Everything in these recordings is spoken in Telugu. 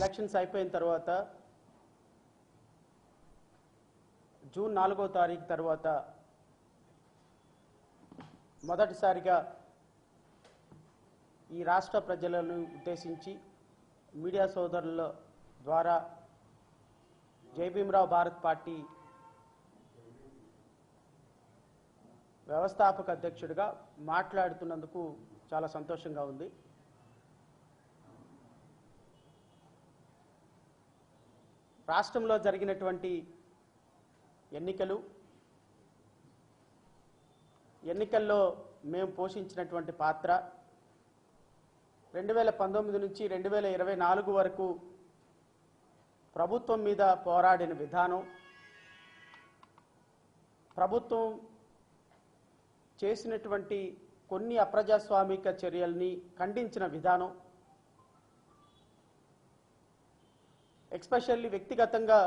ఎలక్షన్స్ అయిపోయిన తర్వాత జూన్ 4వ తారీఖు తర్వాత మొదటిసారిగా ఈ రాష్ట్ర ప్రజలను ఉద్దేశించి మీడియా సోదరుల ద్వారా జై భీమ్రావ్ భారత్ పార్టీ వ్యవస్థాపక అధ్యక్షుడిగా మాట్లాడుతున్నందుకు చాలా సంతోషంగా ఉంది. రాష్ట్రంలో జరిగినటువంటి ఎన్నికల్లో మేము పోషించినటువంటి పాత్ర 2019 నుంచి 2024 వరకు ప్రభుత్వం మీద పోరాడిన విధానం, ప్రభుత్వం చేసినటువంటి కొన్ని అప్రజాస్వామిక చర్యల్ని ఖండించిన విధానం, ఎస్పెషల్లీ వ్యక్తిగతంగా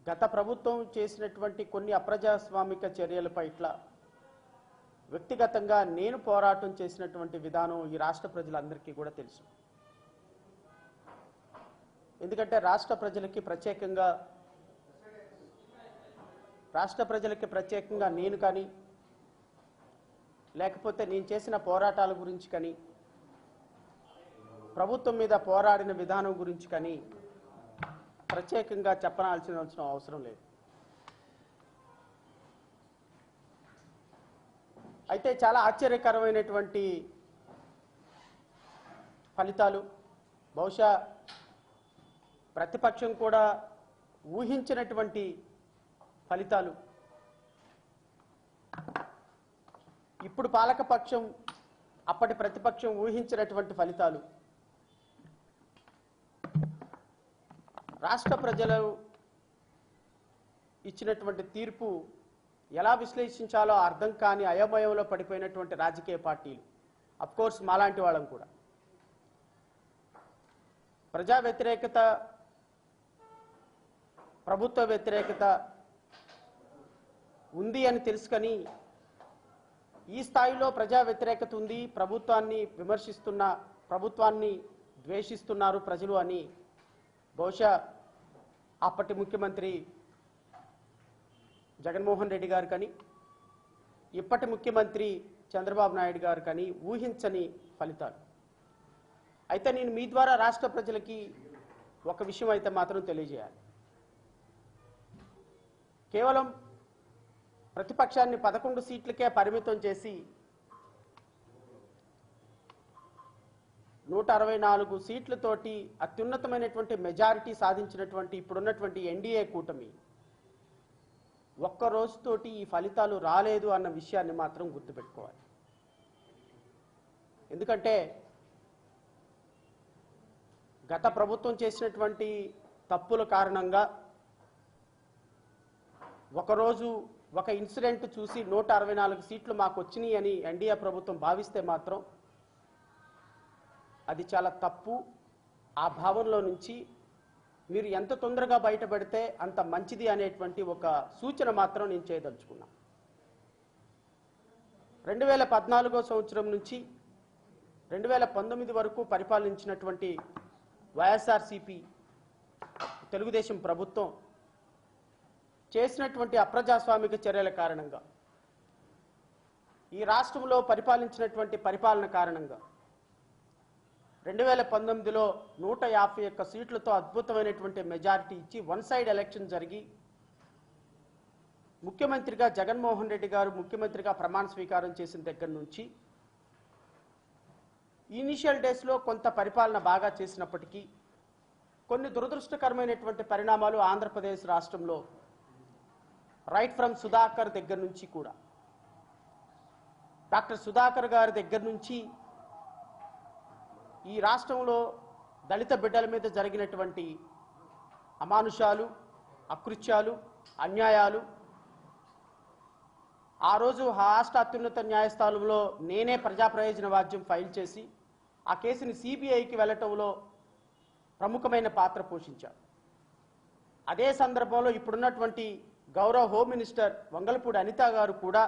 గత ప్రభుత్వం చేసినటువంటి కొన్ని అప్రజాస్వామిక చర్యల పట్ల వ్యక్తిగతంగా నేను పోరాటం చేసినటువంటి విధానం ఈ రాష్ట్ర ప్రజలందరికీ కూడా తెలుసు. ఎందుకంటే రాష్ట్ర ప్రజలకి ప్రత్యేకంగా నేను కానీ లేకపోతే నేను చేసిన పోరాటాల గురించి కానీ ప్రభుత్వం మీద పోరాడిన విధానం గురించి కానీ ప్రత్యేకంగా చెప్పనాల్సిన అవసరం లేదు. అయితే చాలా ఆశ్చర్యకరమైనటువంటి ఫలితాలు, బహుశా ప్రతిపక్షం కూడా ఊహించినటువంటి ఫలితాలు, ఇప్పుడు పాలకపక్షం అప్పటి ప్రతిపక్షం ఊహించినటువంటి ఫలితాలు, రాష్ట్ర ప్రజలు ఇచ్చినటువంటి తీర్పు ఎలా విశ్లేషించాలో అర్థం కాని అయోమయంలో పడిపోయినటువంటి రాజకీయ పార్టీలు, అఫ్కోర్స్ మాలాంటి వాళ్ళం కూడా, ప్రజా వ్యతిరేకత, ప్రభుత్వ వ్యతిరేకత ఉంది అని తెలుసుకొని ఈ స్థాయిలో ప్రజా వ్యతిరేకత ఉంది, ప్రభుత్వాన్ని విమర్శిస్తున్న, ప్రభుత్వాన్ని ద్వేషిస్తున్నారు ప్రజలు అని బహుశా అప్పటి ముఖ్యమంత్రి జగన్మోహన్ రెడ్డి గారు కానీ ఇప్పటి ముఖ్యమంత్రి చంద్రబాబు నాయుడు గారు కానీ ఊహించని ఫలితాలు. అయితే నేను మీ ద్వారా రాష్ట్ర ప్రజలకి ఒక విషయం అయితే మాత్రం తెలియజేయాలి. కేవలం ప్రతిపక్షాన్ని 11 సీట్లకే పరిమితం చేసి 164 సీట్లతోటి అత్యున్నతమైనటువంటి మెజారిటీ సాధించినటువంటి ఇప్పుడున్నటువంటి ఎన్డీఏ కూటమి ఒక్క రోజుతోటి ఈ ఫలితాలు రాలేదు అన్న విషయాన్ని మాత్రం గుర్తుపెట్టుకోవాలి. ఎందుకంటే గత ప్రభుత్వం చేసినటువంటి తప్పుల కారణంగా ఒకరోజు ఒక ఇన్సిడెంట్ చూసి 164 సీట్లు మాకు వచ్చినాయి అని ఎన్డీఏ ప్రభుత్వం భావిస్తే మాత్రం అది చాలా తప్పు. ఆ భావనలో నుంచి మీరు ఎంత తొందరగా బయటపడితే అంత మంచిది అనేటువంటి ఒక సూచన మాత్రం నేను చేయదలుచుకున్నా. 2014 సంవత్సరం నుంచి 2019 వరకు పరిపాలించినటువంటి వైఎస్ఆర్సీపీ తెలుగుదేశం ప్రభుత్వం చేసినటువంటి అప్రజాస్వామిక చర్యల కారణంగా, ఈ రాష్ట్రంలో పరిపాలించినటువంటి పరిపాలన కారణంగా 2019లో 151 సీట్లతో అద్భుతమైనటువంటి మెజారిటీ ఇచ్చి వన్ సైడ్ ఎలక్షన్ జరిగి ముఖ్యమంత్రిగా జగన్మోహన్ రెడ్డి గారు ముఖ్యమంత్రిగా ప్రమాణ స్వీకారం చేసిన దగ్గర నుంచి ఇనిషియల్ డేస్లో కొంత పరిపాలన బాగా చేసినప్పటికీ కొన్ని దురదృష్టకరమైనటువంటి పరిణామాలు ఆంధ్రప్రదేశ్ రాష్ట్రంలో రైట్ ఫ్రమ్ సుధాకర్ దగ్గర నుంచి కూడా, డాక్టర్ సుధాకర్ గారి దగ్గర నుంచి ఈ రాష్ట్రంలో దళిత బిడ్డల మీద జరిగినటువంటి అమానుషాలు, అకృత్యాలు, అన్యాయాలు, ఆ రోజు రాష్ట్ర అత్యున్నత న్యాయస్థానంలో నేనే ప్రజా ప్రయోజన వాద్యం ఫైల్ చేసి ఆ కేసుని సిబిఐకి వెళ్ళటంలో ప్రముఖమైన పాత్ర పోషించారు. అదే సందర్భంలో ఇప్పుడున్నటువంటి గౌరవ హోమ్ మినిస్టర్ వంగలపూడి అనిత గారు కూడా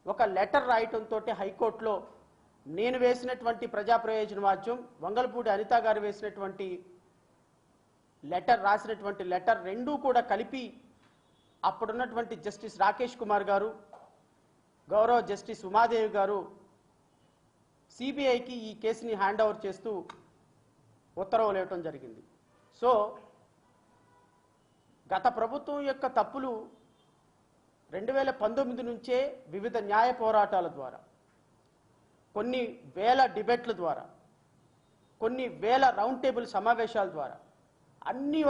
ఒక లెటర్ రాయటంతో హైకోర్టులో నేను వేసినటువంటి ప్రజా ప్రయోజన వాద్యం, వంగలపూడి అనిత గారు వేసినటువంటి లెటర్, రాసినటువంటి లెటర్ రెండూ కూడా కలిపి అప్పుడున్నటువంటి జస్టిస్ రాకేష్ కుమార్ గారు, గౌరవ జస్టిస్ ఉమాదేవి గారు సిబిఐకి ఈ కేసుని హ్యాండ్ ఓవర్ చేస్తూ ఉత్తర్వులు ఇవ్వటం జరిగింది. సో గత ప్రభుత్వం యొక్క తప్పులు 2019 నుంచే వివిధ న్యాయ పోరాటాల ద్వారా, కొన్ని వేల డిబేట్ల ద్వారా, కొన్ని వేల రౌండ్ టేబుల్ సమావేశాల ద్వారా అన్ని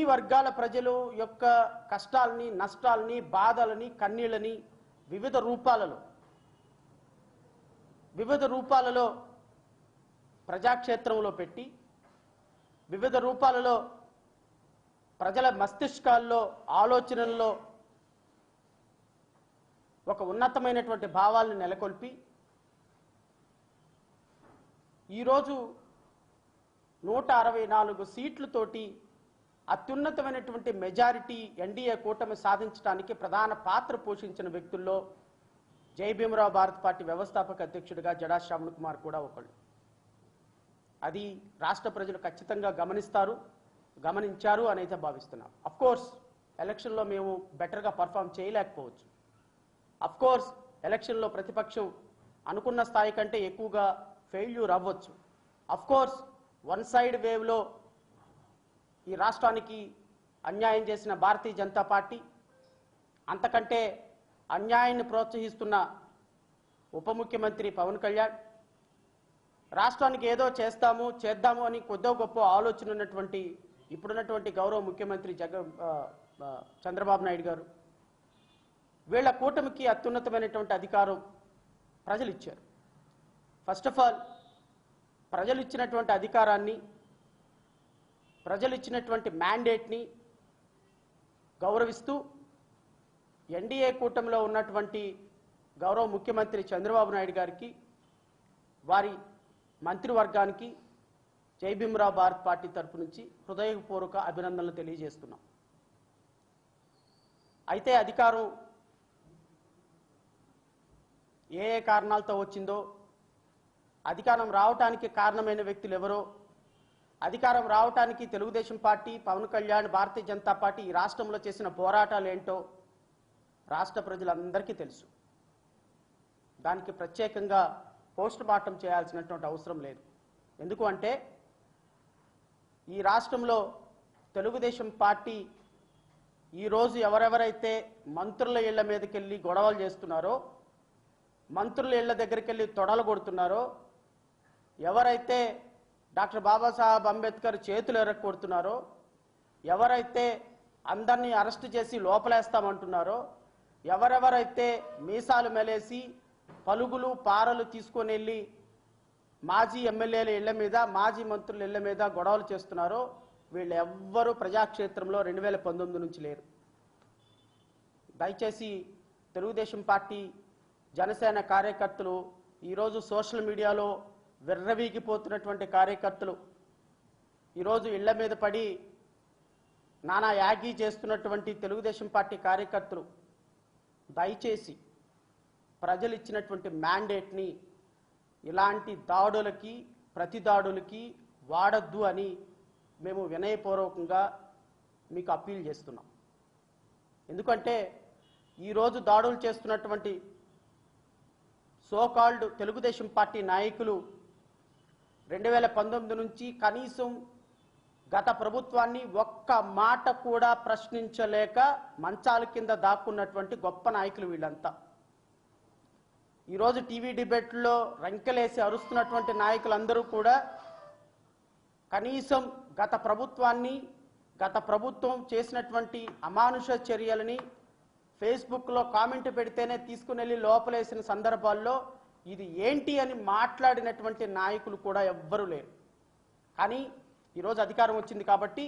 వర్గాల ప్రజలు యొక్క కష్టాలని, నష్టాలని, బాధలని, కన్నీళ్ళని వివిధ రూపాలలో ప్రజాక్షేత్రంలో పెట్టి, వివిధ రూపాలలో ప్రజల మస్తిష్కాల్లో, ఆలోచనల్లో ఒక ఉన్నతమైనటువంటి భావాలను నెలకొల్పి ఈరోజు 164 సీట్లతోటి అత్యున్నతమైనటువంటి మెజారిటీ ఎన్డీఏ కూటమి సాధించడానికి ప్రధాన పాత్ర పోషించిన వ్యక్తుల్లో జై భీమరావు భారత్ పార్టీ వ్యవస్థాపక అధ్యక్షుడిగా జడా శ్రావణ్ కుమార్ కూడా ఒకళ్ళు. అది రాష్ట్ర ప్రజలు ఖచ్చితంగా గమనించారు అని అయితే భావిస్తున్నాం. అఫ్కోర్స్ ఎలక్షన్లో మేము బెటర్గా పర్ఫామ్ చేయలేకపోవచ్చు. అఫ్కోర్స్ ఎలక్షన్లో ప్రతిపక్షం అనుకున్న స్థాయి కంటే ఎక్కువగా ఫెయిల్యూర్ అవ్వచ్చు. అఫ్కోర్స్ వన్ సైడ్ వేవ్లో ఈ రాష్ట్రానికి అన్యాయం చేసిన భారతీయ జనతా పార్టీ, అంతకంటే అన్యాయాన్ని ప్రోత్సహిస్తున్న ఉప ముఖ్యమంత్రి పవన్ కళ్యాణ్, రాష్ట్రానికి ఏదో చేద్దాము అని కొద్దో గొప్ప ఆలోచన ఉన్నటువంటి ఇప్పుడున్నటువంటి గౌరవ ముఖ్యమంత్రి చంద్రబాబు నాయుడు గారు, వీళ్ళ కూటమికి అత్యున్నతమైనటువంటి అధికారం ప్రజలు ఇచ్చారు. ఫస్ట్ ఆఫ్ ఆల్ ప్రజలు ఇచ్చినటువంటి అధికారాన్ని, ప్రజలు ఇచ్చినటువంటి మ్యాండేట్ని గౌరవిస్తూ ఎన్డీఏ కూటమిలో ఉన్నటువంటి గౌరవ ముఖ్యమంత్రి చంద్రబాబు నాయుడు గారికి, వారి మంత్రివర్గానికి జై భీమరావు భారత్ పార్టీ తరపు నుంచి హృదయపూర్వక అభినందనలు తెలియజేస్తున్నాం. అయితే అధికారం ఏ కారణాలతో వచ్చిందో, అధికారం రావటానికి కారణమైన వ్యక్తులు ఎవరో, అధికారం రావటానికి తెలుగుదేశం పార్టీ, పవన్ కళ్యాణ్, భారతీయ జనతా పార్టీ ఈ రాష్ట్రంలో చేసిన పోరాటాలు ఏంటో రాష్ట్ర ప్రజలందరికీ తెలుసు. దానికి ప్రత్యేకంగా పోస్ట్ మార్టం చేయాల్సినటువంటి అవసరం లేదు. ఎందుకు అంటే ఈ రాష్ట్రంలో తెలుగుదేశం పార్టీ ఈరోజు ఎవరెవరైతే మంత్రుల ఇళ్ల మీదకి వెళ్ళి గొడవలు చేస్తున్నారో, మంత్రుల ఇళ్ల దగ్గరికి వెళ్ళి తొడలు కొడుతున్నారో, ఎవరైతే డాక్టర్ బాబాసాహెబ్ అంబేద్కర్ చేతులు ఎరక్కొడుతున్నారో, ఎవరైతే అందరినీ అరెస్ట్ చేసి లోపలేస్తామంటున్నారో, ఎవరెవరైతే మీసాలు మెలేసి పలుగులు పారలు తీసుకొని వెళ్ళి మాజీ ఎమ్మెల్యేల ఇళ్ల మీద, మాజీ మంత్రుల ఇళ్ల మీద గొడవలు చేస్తున్నారో, వీళ్ళెవ్వరూ ప్రజాక్షేత్రంలో 2019 నుంచి లేరు. దయచేసి తెలుగుదేశం పార్టీ, జనసేన కార్యకర్తలు, ఈరోజు సోషల్ మీడియాలో విర్రవీగిపోతున్నటువంటి కార్యకర్తలు, ఈరోజు ఇళ్ల మీద పడి నానా యాగి చేస్తున్నటువంటి తెలుగుదేశం పార్టీ కార్యకర్తలు, దయచేసి ప్రజలు ఇచ్చినటువంటి మ్యాండేట్ని ఇలాంటి దాడులకి, ప్రతిదాడులకి వాడద్దు అని మేము వినయపూర్వకంగా మీకు అప్పీల్ చేస్తున్నాం. ఎందుకంటే ఈరోజు దాడులు చేస్తున్నటువంటి సోకాల్డ్ తెలుగుదేశం పార్టీ నాయకులు 2019 నుంచి కనీసం గత ప్రభుత్వాన్ని ఒక్క మాట కూడా ప్రశ్నించలేక మంచాల కింద దాక్కున్నటువంటి గొప్ప నాయకులు వీళ్ళంతా. ఈరోజు టీవీ డిబేట్లో రంకెలేసి అరుస్తున్నటువంటి నాయకులందరూ కూడా కనీసం గత ప్రభుత్వం చేసినటువంటి అమానుష చర్యలని ఫేస్బుక్లో కామెంట్ పెడితేనే తీసుకుని వెళ్ళి లోపలేసిన సందర్భాల్లో ఇది ఏంటి అని మాట్లాడినటువంటి నాయకులు కూడా ఎవ్వరూ లేరు. కానీ ఈరోజు అధికారం వచ్చింది కాబట్టి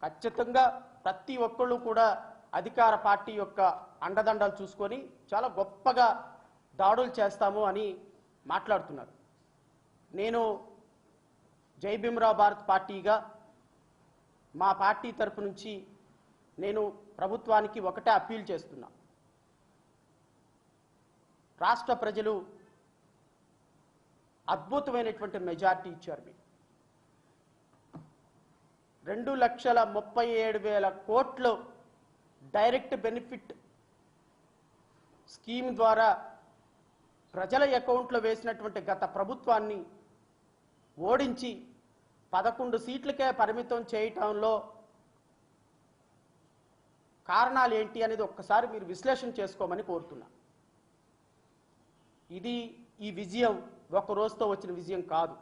ఖచ్చితంగా ప్రతి ఒక్కళ్ళు కూడా అధికార పార్టీ యొక్క అండదండలు చూసుకొని చాలా గొప్పగా దాడులు చేస్తాము అని మాట్లాడుతున్నారు. నేను జై భీమరావు భారత్ పార్టీగా మా పార్టీ తరపు నుంచి నేను ప్రభుత్వానికి ఒకటే అప్పీల్ చేస్తున్నా. రాష్ట్ర ప్రజలు అద్భుతమైనటువంటి మెజారిటీ ఇచ్చారు. మీకు 2,37,000 కోట్లు డైరెక్ట్ బెనిఫిట్ స్కీమ్ ద్వారా ప్రజల అకౌంట్లో వేసినటువంటి గత ప్రభుత్వాన్ని ఓడించి 11 సీట్లకే పరిమితం చేయటంలో కారణాలు ఏంటి అనేది ఒక్కసారి మీరు విశ్లేషణ చేసుకోమని కోరుతున్నా. ఈ విజయం ఒక రోజుతో వచ్చిన విజయం కాదు.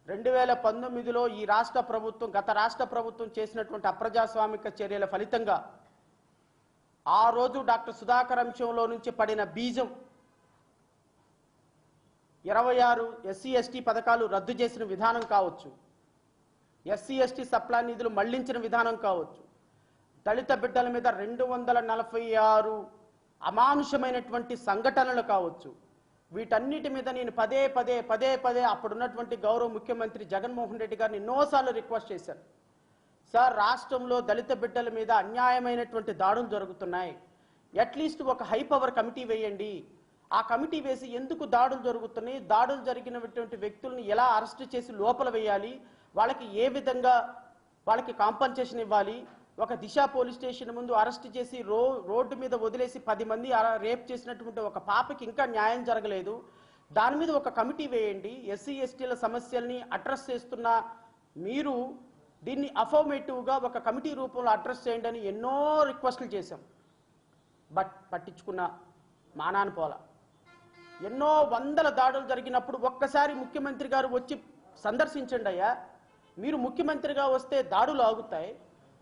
2019లో ఈ రాష్ట్ర ప్రభుత్వం గత రాష్ట్ర ప్రభుత్వం చేసినటువంటి అప్రజాస్వామిక చర్యల ఫలితంగా ఆ రోజు డాక్టర్ సుధాకర్ అంశంలో నుంచి పడిన బీజం 26 ఎస్సీ ఎస్టీ పథకాలు రద్దు చేసిన విధానం కావచ్చు, ఎస్సీ ఎస్టీ సప్లా నిధులు మళ్లించిన విధానం కావచ్చు, దళిత బిడ్డల మీద 246 అమానుషమైనటువంటి సంఘటనలు కావచ్చు, వీటన్నిటి మీద నేను పదే పదే అప్పుడున్నటువంటి గౌరవ ముఖ్యమంత్రి జగన్మోహన్ రెడ్డి గారిని ఎన్నోసార్లు రిక్వెస్ట్ చేశాను. సార్, రాష్ట్రంలో దళిత బిడ్డల మీద అన్యాయమైనటువంటి దాడులు జరుగుతున్నాయి, అట్లీస్ట్ ఒక హై పవర్ కమిటీ వేయండి. ఆ కమిటీ వేసి ఎందుకు దాడులు జరుగుతున్నాయి, దాడులు జరిగినటువంటి వ్యక్తులను ఎలా అరెస్ట్ చేసి లోపల వేయాలి, వాళ్ళకి ఏ విధంగా వాళ్ళకి కాంపన్సేషన్ ఇవ్వాలి, ఒక దిశ పోలీస్ స్టేషన్ ముందు అరెస్ట్ చేసి రోడ్డు మీద వదిలేసి 10 మంది రేప్ చేసినటువంటి ఒక పాపకి ఇంకా న్యాయం జరగలేదు, దాని మీద ఒక కమిటీ వేయండి. ఎస్సీ ఎస్టీల సమస్యల్ని అడ్రస్ చేస్తున్న మీరు దీన్ని అఫర్మేటివ్గా ఒక కమిటీ రూపంలో అడ్రస్ చేయండి అని ఎన్నో రిక్వెస్ట్లు చేశాం. బట్ పట్టించుకున్న మానాన్ని పోలా. ఎన్నో వందల దాడులు జరిగినప్పుడు ఒక్కసారి ముఖ్యమంత్రి గారు వచ్చి సందర్శించండి అయ్యా. మీరు ముఖ్యమంత్రిగా వస్తే దాడులు ఆగుతాయి,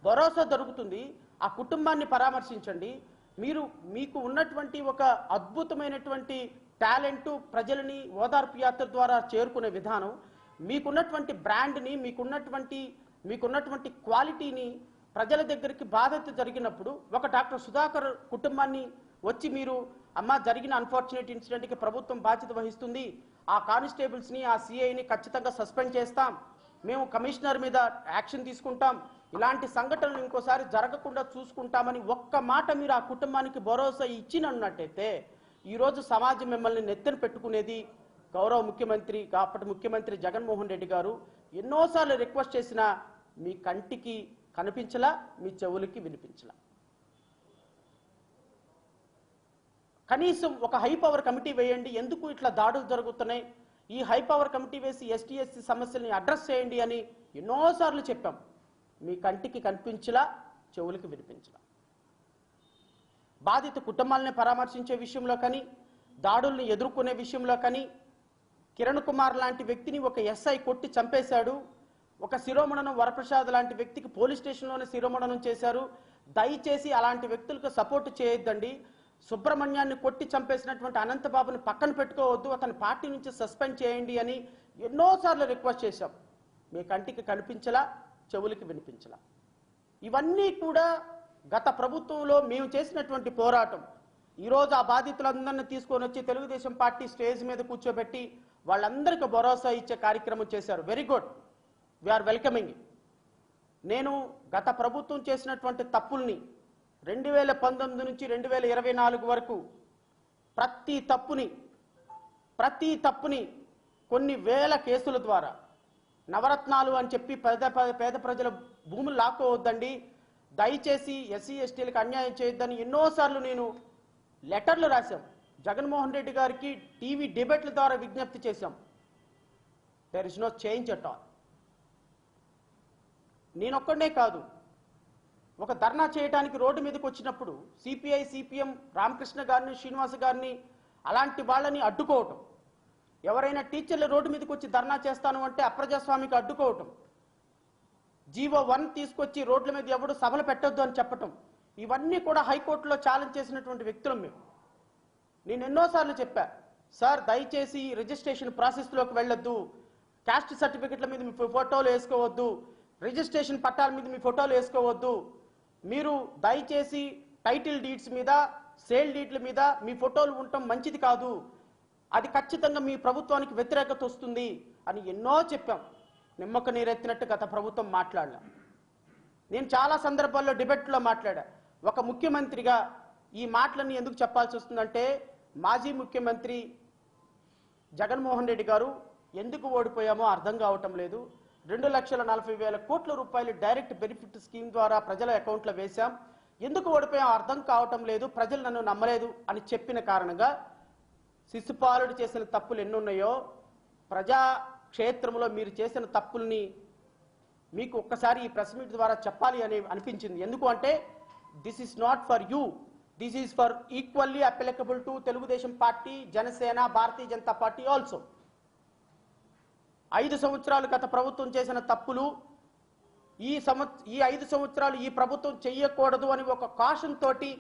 భరోసా దొరుకుతుంది. ఆ కుటుంబాన్ని పరామర్శించండి. మీకు ఉన్నటువంటి ఒక అద్భుతమైనటువంటి టాలెంట్ ప్రజలని ఓదార్పు యాత్ర ద్వారా చేరుకునే విధానం, మీకున్నటువంటి బ్రాండ్ని, మీకున్నటువంటి క్వాలిటీని ప్రజల దగ్గరికి బాధ్యత జరిగినప్పుడు ఒక డాక్టర్ సుధాకర్ కుటుంబాన్ని వచ్చి మీరు అమ్మ జరిగిన అన్ఫార్చునేట్ ఇన్సిడెంట్కి ప్రభుత్వం బాధ్యత వహిస్తుంది, ఆ కానిస్టేబుల్స్ని ఆ సిఐని ఖచ్చితంగా సస్పెండ్ చేస్తాం, మేము కమిషనర్ మీద యాక్షన్ తీసుకుంటాం, ఇలాంటి సంఘటనలు ఇంకోసారి జరగకుండా చూసుకుంటామని ఒక్క మాట మీరు ఆ కుటుంబానికి భరోసా ఇచ్చినట్టయితే ఈరోజు సమాజం మిమ్మల్ని నెత్తిన పెట్టుకునేది. గౌరవ ముఖ్యమంత్రి అప్పటి ముఖ్యమంత్రి జగన్మోహన్ రెడ్డి గారు ఎన్నోసార్లు రిక్వెస్ట్ చేసినా మీ కంటికి కనిపించలా, మీ చెవులకి వినిపించలా. కనీసం ఒక హై పవర్ కమిటీ వేయండి, ఎందుకు ఇట్లా దాడులు జరుగుతున్నాయి, ఈ హై పవర్ కమిటీ వేసి ఎస్టీ ఎస్సీ సమస్యల్ని అడ్రస్ చేయండి అని ఎన్నోసార్లు చెప్పాం. మీ కంటికి కనిపించలా, చెవులకి వినిపించలా. బాధిత కుటుంబాలని పరామర్శించే విషయంలో కానీ, దాడుల్ని ఎదుర్కొనే విషయంలో కానీ, కిరణ్ కుమార్ లాంటి వ్యక్తిని ఒక ఎస్ఐ కొట్టి చంపేశాడు, ఒక శిరోమణనం వరప్రసాద్ లాంటి వ్యక్తికి పోలీస్ స్టేషన్లోనే శిరోమణనం చేశారు. దయచేసి అలాంటి వ్యక్తులకు సపోర్ట్ చేయొద్దండి. సుబ్రహ్మణ్యాన్ని కొట్టి చంపేసినటువంటి అనంతబాబుని పక్కన పెట్టుకోవద్దు, అతని పార్టీ నుంచి సస్పెండ్ చేయండి అని ఎన్నోసార్లు రిక్వెస్ట్ చేశాం. మీ కంటికి కనిపించలా, చెవులకి వినిపించలా. ఇవన్నీ కూడా గత ప్రభుత్వంలో మేము చేసినటువంటి పోరాటం. ఈరోజు ఆ బాధితులందరినీ తీసుకొని వచ్చి తెలుగుదేశం పార్టీ స్టేజ్ మీద కూర్చోబెట్టి వాళ్ళందరికీ భరోసా ఇచ్చే కార్యక్రమం చేశారు. Very good, we are welcoming. నేను గత ప్రభుత్వం చేసినటువంటి తప్పుల్ని 2019 నుంచి 2024 వరకు ప్రతి తప్పుని కొన్ని వేల కేసుల ద్వారా నవరత్నాలు అని చెప్పి పేద ప్రజల భూములు లాక్కోవద్దండి, దయచేసి ఎస్సీ ఎస్టీలకు అన్యాయం చేయొద్దని ఎన్నోసార్లు నేను లెటర్లు రాశాం. జగన్మోహన్ రెడ్డి గారికి టీవీ డిబేట్ల ద్వారా విజ్ఞప్తి చేశాం. There is no change at all. నేనొక్కడే కాదు, ఒక ధర్నా చేయడానికి రోడ్డు మీదకి వచ్చినప్పుడు సిపిఐ సిపిఎం రామకృష్ణ గారిని, శ్రీనివాస గారిని, అలాంటి వాళ్ళని అడ్డుకోవటం, ఎవరైనా టీచర్లు రోడ్డు మీదకి వచ్చి ధర్నా చేస్తాను అంటే అప్రజాస్వామికి అడ్డుకోవటం, జీవో 1 తీసుకొచ్చి రోడ్ల మీద ఎవడు సభలు పెట్టొద్దు అని చెప్పటం, ఇవన్నీ కూడా హైకోర్టులో ఛాలెంజ్ చేసినటువంటి వ్యక్తులం మేము. నేను ఎన్నోసార్లు చెప్పా, సార్ దయచేసి రిజిస్ట్రేషన్ ప్రాసెస్లోకి వెళ్ళొద్దు, క్యాస్ట్ సర్టిఫికెట్ల మీద మీ ఫోటోలు వేసుకోవద్దు, రిజిస్ట్రేషన్ పట్టాల మీద మీ ఫోటోలు వేసుకోవద్దు, మీరు దయచేసి టైటిల్ డీడ్స్ మీద, సేల్ డీడ్ల మీద మీ ఫోటోలు ఉండటం మంచిది కాదు, అది ఖచ్చితంగా మీ ప్రభుత్వానికి వ్యతిరేకత వస్తుంది అని ఎన్నో చెప్పాం. నిమ్మక నీరెత్తినట్టు గత ప్రభుత్వం మాట్లాడలా. నేను చాలా సందర్భాల్లో డిబేట్లో మాట్లాడా. ఒక ముఖ్యమంత్రిగా ఈ మాటలన్నీ ఎందుకు చెప్పాల్సి వస్తుందంటే, మాజీ ముఖ్యమంత్రి జగన్మోహన్ రెడ్డి గారు ఎందుకు ఓడిపోయామో అర్థం కావటం లేదు. 2,40,000 కోట్ల రూపాయలు డైరెక్ట్ బెనిఫిట్ స్కీమ్ ద్వారా ప్రజల అకౌంట్లో వేశాం, ఎందుకు ఓడిపోయాం అర్థం కావటం లేదు, ప్రజలు నన్ను నమ్మలేదు అని చెప్పిన కారణంగా శిశుపాలుడు చేసిన తప్పులు ఎన్నున్నాయో ప్రజా క్షేత్రంలో మీరు చేసిన తప్పుల్ని మీకు ఒక్కసారి ఈ ప్రెస్ మీట్ ద్వారా చెప్పాలి అని అనిపించింది. ఎందుకు అంటే this is not for you, this is for equally applicable to Telugu Desam party, Janasena, Bharatiya Janata party also. 5 సంవత్సరాలు గత ప్రభుత్వం చేసిన తప్పులు ఈ 5 సంవత్సరాలు ఈ ప్రభుత్వం చెయ్యకూడదు అని ఒక కాషన్ తోటి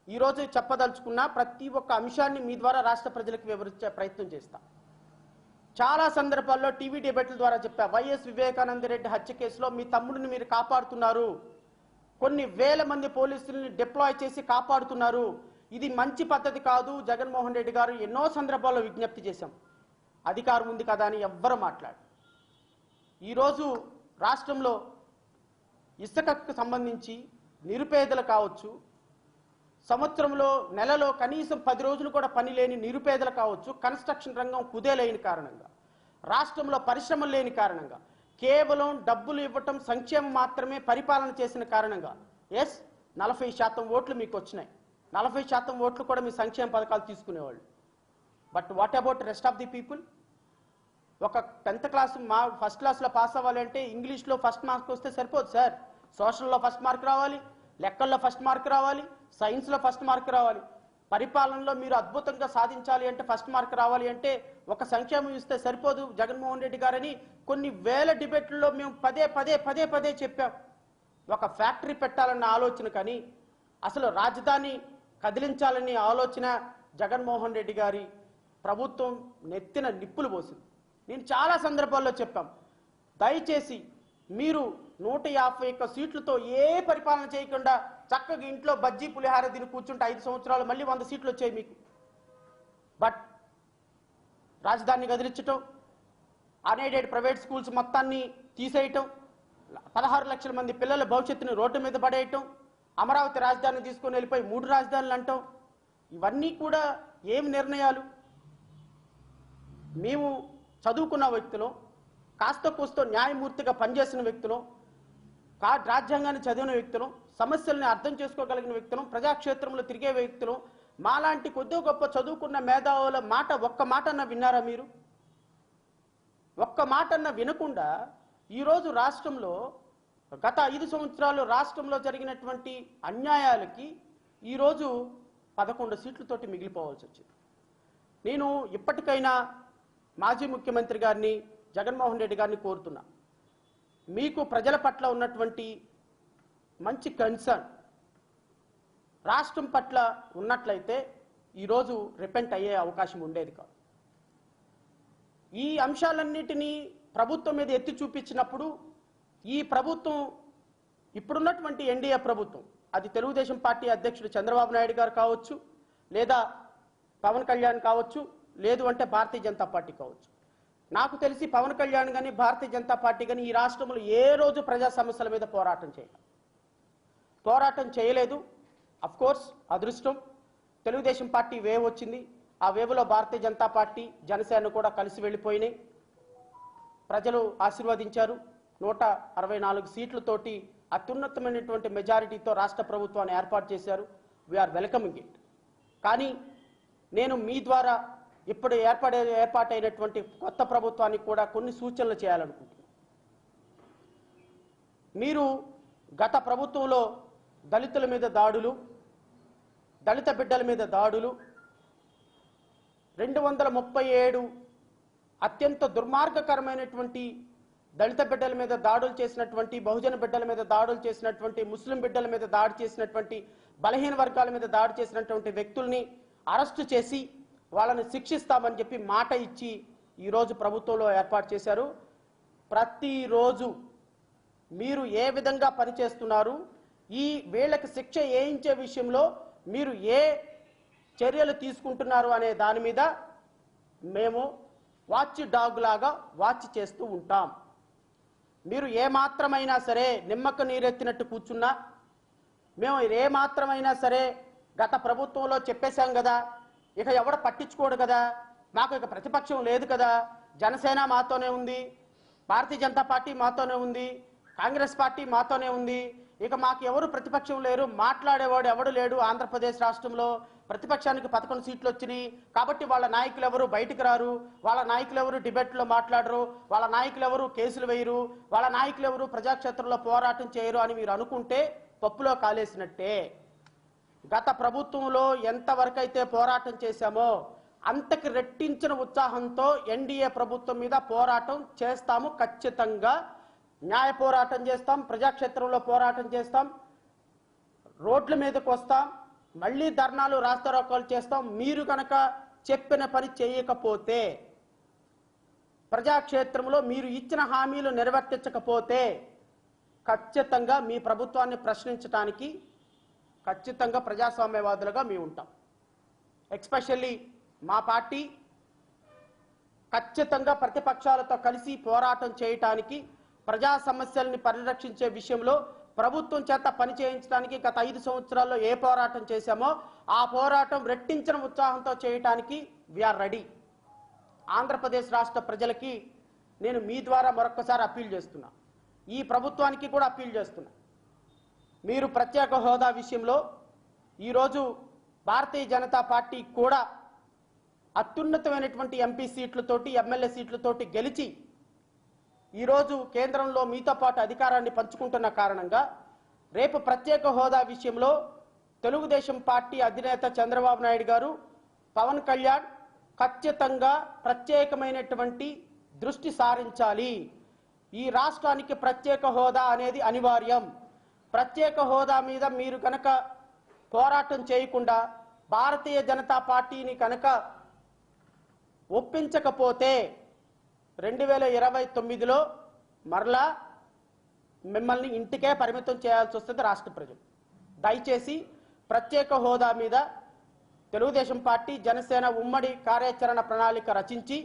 ఈరోజు చెప్పదలుచుకున్న ప్రతి ఒక్క అంశాన్ని మీ ద్వారా రాష్ట్ర ప్రజలకు వివరించే ప్రయత్నం చేస్తా. చాలా సందర్భాల్లో టీవీ డిబేట్ల ద్వారా చెప్పా, వైఎస్ వివేకానంద రెడ్డి హత్య కేసులో మీ తమ్ముడిని మీరు కాపాడుతున్నారు, కొన్ని వేల మంది పోలీసుల్ని డిప్లాయ్ చేసి కాపాడుతున్నారు, ఇది మంచి పద్ధతి కాదు. జగన్మోహన్ రెడ్డి గారు ఎన్నో సందర్భాల్లో విజ్ఞప్తి చేశాం, అధికారం ఉంది కదా అని ఎవ్వరు మాట్లాడు. ఈరోజు రాష్ట్రంలో ఇసుకకు సంబంధించి నిరుపేదలు కావచ్చు, సంవత్సరంలో నెలలో కనీసం 10 రోజులు కూడా పని లేని నిరుపేదలు కావచ్చు, కన్స్ట్రక్షన్ రంగం కుదేలైన కారణంగా, రాష్ట్రంలో పరిశ్రమలు లేని కారణంగా, కేవలం డబ్బులు ఇవ్వటం సంక్షేమం మాత్రమే పరిపాలన చేసిన కారణంగా 40% ఓట్లు మీకు వచ్చినాయి. 40% ఓట్లు కూడా మీ సంక్షేమ పథకాలు తీసుకునేవాళ్ళు. But what about rest of the people? ఒక 10th క్లాస్ ఫస్ట్ క్లాస్లో పాస్ అవ్వాలంటే ఇంగ్లీష్లో ఫస్ట్ మార్క్ వస్తే సరిపోదు సార్, సోషల్లో ఫస్ట్ మార్క్ రావాలి, లెక్కల్లో ఫస్ట్ మార్క్ రావాలి, సైన్స్లో ఫస్ట్ మార్క్ రావాలి. పరిపాలనలో మీరు అద్భుతంగా సాధించాలి అంటే ఫస్ట్ మార్క్ రావాలి అంటే ఒక సంక్షేమం ఇస్తే సరిపోదు జగన్మోహన్ రెడ్డి గారని కొన్ని వేల డిబేట్లలో మేము పదే చెప్పాం. ఒక ఫ్యాక్టరీ పెట్టాలన్న ఆలోచన కానీ, అసలు రాజధాని కదిలించాలనే ఆలోచన జగన్మోహన్ రెడ్డి గారి ప్రభుత్వం నెత్తిన నిప్పులు పోసింది. నేను చాలా సందర్భాల్లో చెప్పాం, దయచేసి మీరు 151 సీట్లతో ఏ పరిపాలన చేయకుండా చక్కగా ఇంట్లో బజ్జీ పులిహార తిని కూర్చుంటే 5 సంవత్సరాలు మళ్ళీ 100 సీట్లు వచ్చాయి మీకు. బట్ రాజధాని కదిలించటం, అన్ఎయిడెడ్ ప్రైవేట్ స్కూల్స్ మొత్తాన్ని తీసేయటం, 16 లక్షల మంది పిల్లల భవిష్యత్తుని రోడ్డు మీద పడేయటం, అమరావతి రాజధాని తీసుకొని వెళ్ళిపోయి 3 రాజధానులు అంటాం, ఇవన్నీ కూడా ఏమి నిర్ణయాలు? మేము చదువుకున్న వ్యక్తులు, కాస్త కూస్తో న్యాయమూర్తిగా పనిచేసిన వ్యక్తులు, రాజ్యాంగాన్ని చదివిన వ్యక్తులు, సమస్యల్ని అర్థం చేసుకోగలిగిన వ్యక్తులు, ప్రజాక్షేత్రంలో తిరిగే వ్యక్తులు, మాలాంటి కొద్ది గొప్ప చదువుకున్న మేధావుల మాట ఒక్క మాటన్నా విన్నారా మీరు? ఒక్క మాటన్నా వినకుండా ఈరోజు రాష్ట్రంలో గత 5 సంవత్సరాలు రాష్ట్రంలో జరిగినటువంటి అన్యాయాలకి ఈరోజు 11 సీట్లతోటి మిగిలిపోవాల్సి వచ్చింది. నేను ఇప్పటికైనా మాజీ ముఖ్యమంత్రి గారిని, జగన్మోహన్ రెడ్డి గారిని కోరుతున్నా, మీకు ప్రజల పట్ల ఉన్నటువంటి మంచి కన్సర్న్ రాష్ట్రం పట్ల ఉన్నట్లయితే ఈరోజు రిపెంట్ అయ్యే అవకాశం ఉండేది కాదు. ఈ అంశాలన్నిటినీ ప్రభుత్వం మీద ఎత్తి చూపించినప్పుడు ఈ ప్రభుత్వం, ఇప్పుడున్నటువంటి ఎన్డీఏ ప్రభుత్వం, అది తెలుగుదేశం పార్టీ అధ్యక్షుడు చంద్రబాబు నాయుడు గారు కావచ్చు, లేదా పవన్ కళ్యాణ్ కావచ్చు, లేదు అంటే భారతీయ జనతా పార్టీ కావచ్చు. నాకు తెలిసి పవన్ కళ్యాణ్ కానీ భారతీయ జనతా పార్టీ కానీ ఈ రాష్ట్రంలో ఏ రోజు ప్రజా సమస్యల మీద పోరాటం చేయలేదు. అఫ్ కోర్స్ అదృష్టం, తెలుగుదేశం పార్టీ వేవ్ వచ్చింది, ఆ వేవ్లో భారతీయ జనతా పార్టీ, జనసేన కూడా కలిసి వెళ్ళిపోయినాయి. ప్రజలు ఆశీర్వదించారు, 164 సీట్లతోటి అత్యున్నతమైనటువంటి మెజారిటీతో రాష్ట్ర ప్రభుత్వాన్ని ఏర్పాటు చేశారు. We are welcoming it. కానీ నేను మీ ద్వారా ఇప్పుడు ఏర్పాటైనటువంటి కొత్త ప్రభుత్వానికి కూడా కొన్ని సూచనలు చేయాలనుకుంటున్నాను. మీరు గత ప్రభుత్వంలో దళితుల మీద దాడులు, దళిత బిడ్డల మీద దాడులు, 237 అత్యంత దుర్మార్గకరమైనటువంటి దళిత బిడ్డల మీద దాడులు చేసినటువంటి, బహుజన బిడ్డల మీద దాడులు చేసినటువంటి, ముస్లిం బిడ్డల మీద దాడి చేసినటువంటి, బలహీన వర్గాల మీద దాడి చేసినటువంటి వ్యక్తుల్ని అరెస్టు చేసి వాళ్ళని శిక్షిస్తామని చెప్పి మాట ఇచ్చి ఈరోజు ప్రభుత్వంలో ఏర్పాటు చేశారు. ప్రతిరోజు మీరు ఏ విధంగా పనిచేస్తున్నారు, ఈ వీళ్ళకి శిక్ష వేయించే విషయంలో మీరు ఏ చర్యలు తీసుకుంటున్నారు అనే దాని మీద మేము వాచ్ డాగ్ లాగా వాచ్ చేస్తూ ఉంటాం. మీరు ఏమాత్రమైనా సరే నిమ్మక నీరెత్తినట్టు కూర్చున్నా, మేము ఏమాత్రమైనా సరే గత ప్రభుత్వంలో చెప్పేశాం కదా, ఇక ఎవడ పట్టించుకోడు కదా, మాకు ఇక ప్రతిపక్షం లేదు కదా, జనసేన మాతోనే ఉంది, భారతీయ జనతా పార్టీ మాతోనే ఉంది, కాంగ్రెస్ పార్టీ మాతోనే ఉంది, ఇక మాకు ఎవరు ప్రతిపక్షం లేరు, మాట్లాడేవాడు ఎవడు లేడు, ఆంధ్రప్రదేశ్ రాష్ట్రంలో ప్రతిపక్షానికి 11 సీట్లు వచ్చినాయి కాబట్టి వాళ్ళ నాయకులు ఎవరు బయటికి రారు, వాళ్ళ నాయకులు ఎవరు డిబేట్లో మాట్లాడరు, వాళ్ళ నాయకులు ఎవరు కేసులు వేయరు, వాళ్ళ నాయకులు ఎవరు ప్రజాక్షేత్రంలో పోరాటం చేయరు అని మీరు అనుకుంటే పప్పులో కాలేసినట్టే. గత ప్రభుత్వంలో ఎంతవరకు అయితే పోరాటం చేశామో అంతకి రెట్టించిన ఉత్సాహంతో ఎన్డీఏ ప్రభుత్వం మీద పోరాటం చేస్తాము. ఖచ్చితంగా న్యాయ పోరాటం చేస్తాం, ప్రజాక్షేత్రంలో పోరాటం చేస్తాం, రోడ్ల మీదకి వస్తాం, మళ్ళీ ధర్నాలు రాస్తారోకోలు చేస్తాం. మీరు కనుక చెప్పిన పని చేయకపోతే, ప్రజాక్షేత్రంలో మీరు ఇచ్చిన హామీలు నెరవేర్చకపోతే ఖచ్చితంగా మీ ప్రభుత్వాన్ని ప్రశ్నించడానికి ఖచ్చితంగా ప్రజాస్వామ్యవాదులుగా మేము ఉంటాం. ఎస్పెషల్లీ మా పార్టీ ఖచ్చితంగా ప్రతిపక్షాలతో కలిసి పోరాటం చేయటానికి, ప్రజా సమస్యల్ని పరిరక్షించే విషయంలో ప్రభుత్వం చేత పని చేయించడానికి గత 5 సంవత్సరాల్లో ఏ పోరాటం చేశామో ఆ పోరాటం రెట్టించిన ఉత్సాహంతో చేయటానికి వీఆర్ రెడీ. ఆంధ్రప్రదేశ్ రాష్ట్ర ప్రజలకి నేను మీ ద్వారా మరొకసారి అప్పీల్ చేస్తున్నా, ఈ ప్రభుత్వానికి కూడా అప్పీల్ చేస్తున్నా. మీరు ప్రత్యేక హోదా విషయంలో ఈరోజు భారతీయ జనతా పార్టీ కూడా అత్యున్నతమైనటువంటి ఎంపీ సీట్లతోటి, ఎమ్మెల్యే సీట్లతోటి గెలిచి ఈరోజు కేంద్రంలో మీతో పాటు అధికారాన్ని పంచుకుంటున్న కారణంగా రేపు ప్రత్యేక హోదా విషయంలో తెలుగుదేశం పార్టీ అధినేత చంద్రబాబు నాయుడు గారు, పవన్ కళ్యాణ్ ఖచ్చితంగా ప్రత్యేకమైనటువంటి దృష్టి సారించాలి. ఈ రాష్ట్రానికి ప్రత్యేక హోదా అనేది అనివార్యం. ప్రత్యేక హోదా మీద మీరు కనుక పోరాటం చేయకుండా భారతీయ జనతా పార్టీని కనుక ఒప్పించకపోతే 2029లో మరలా మిమ్మల్ని ఇంటికే పరిమితం చేయాల్సి వస్తుంది రాష్ట్ర ప్రజలు. దయచేసి ప్రత్యేక హోదా మీద తెలుగుదేశం పార్టీ, జనసేన ఉమ్మడి కార్యాచరణ ప్రణాళిక రచించి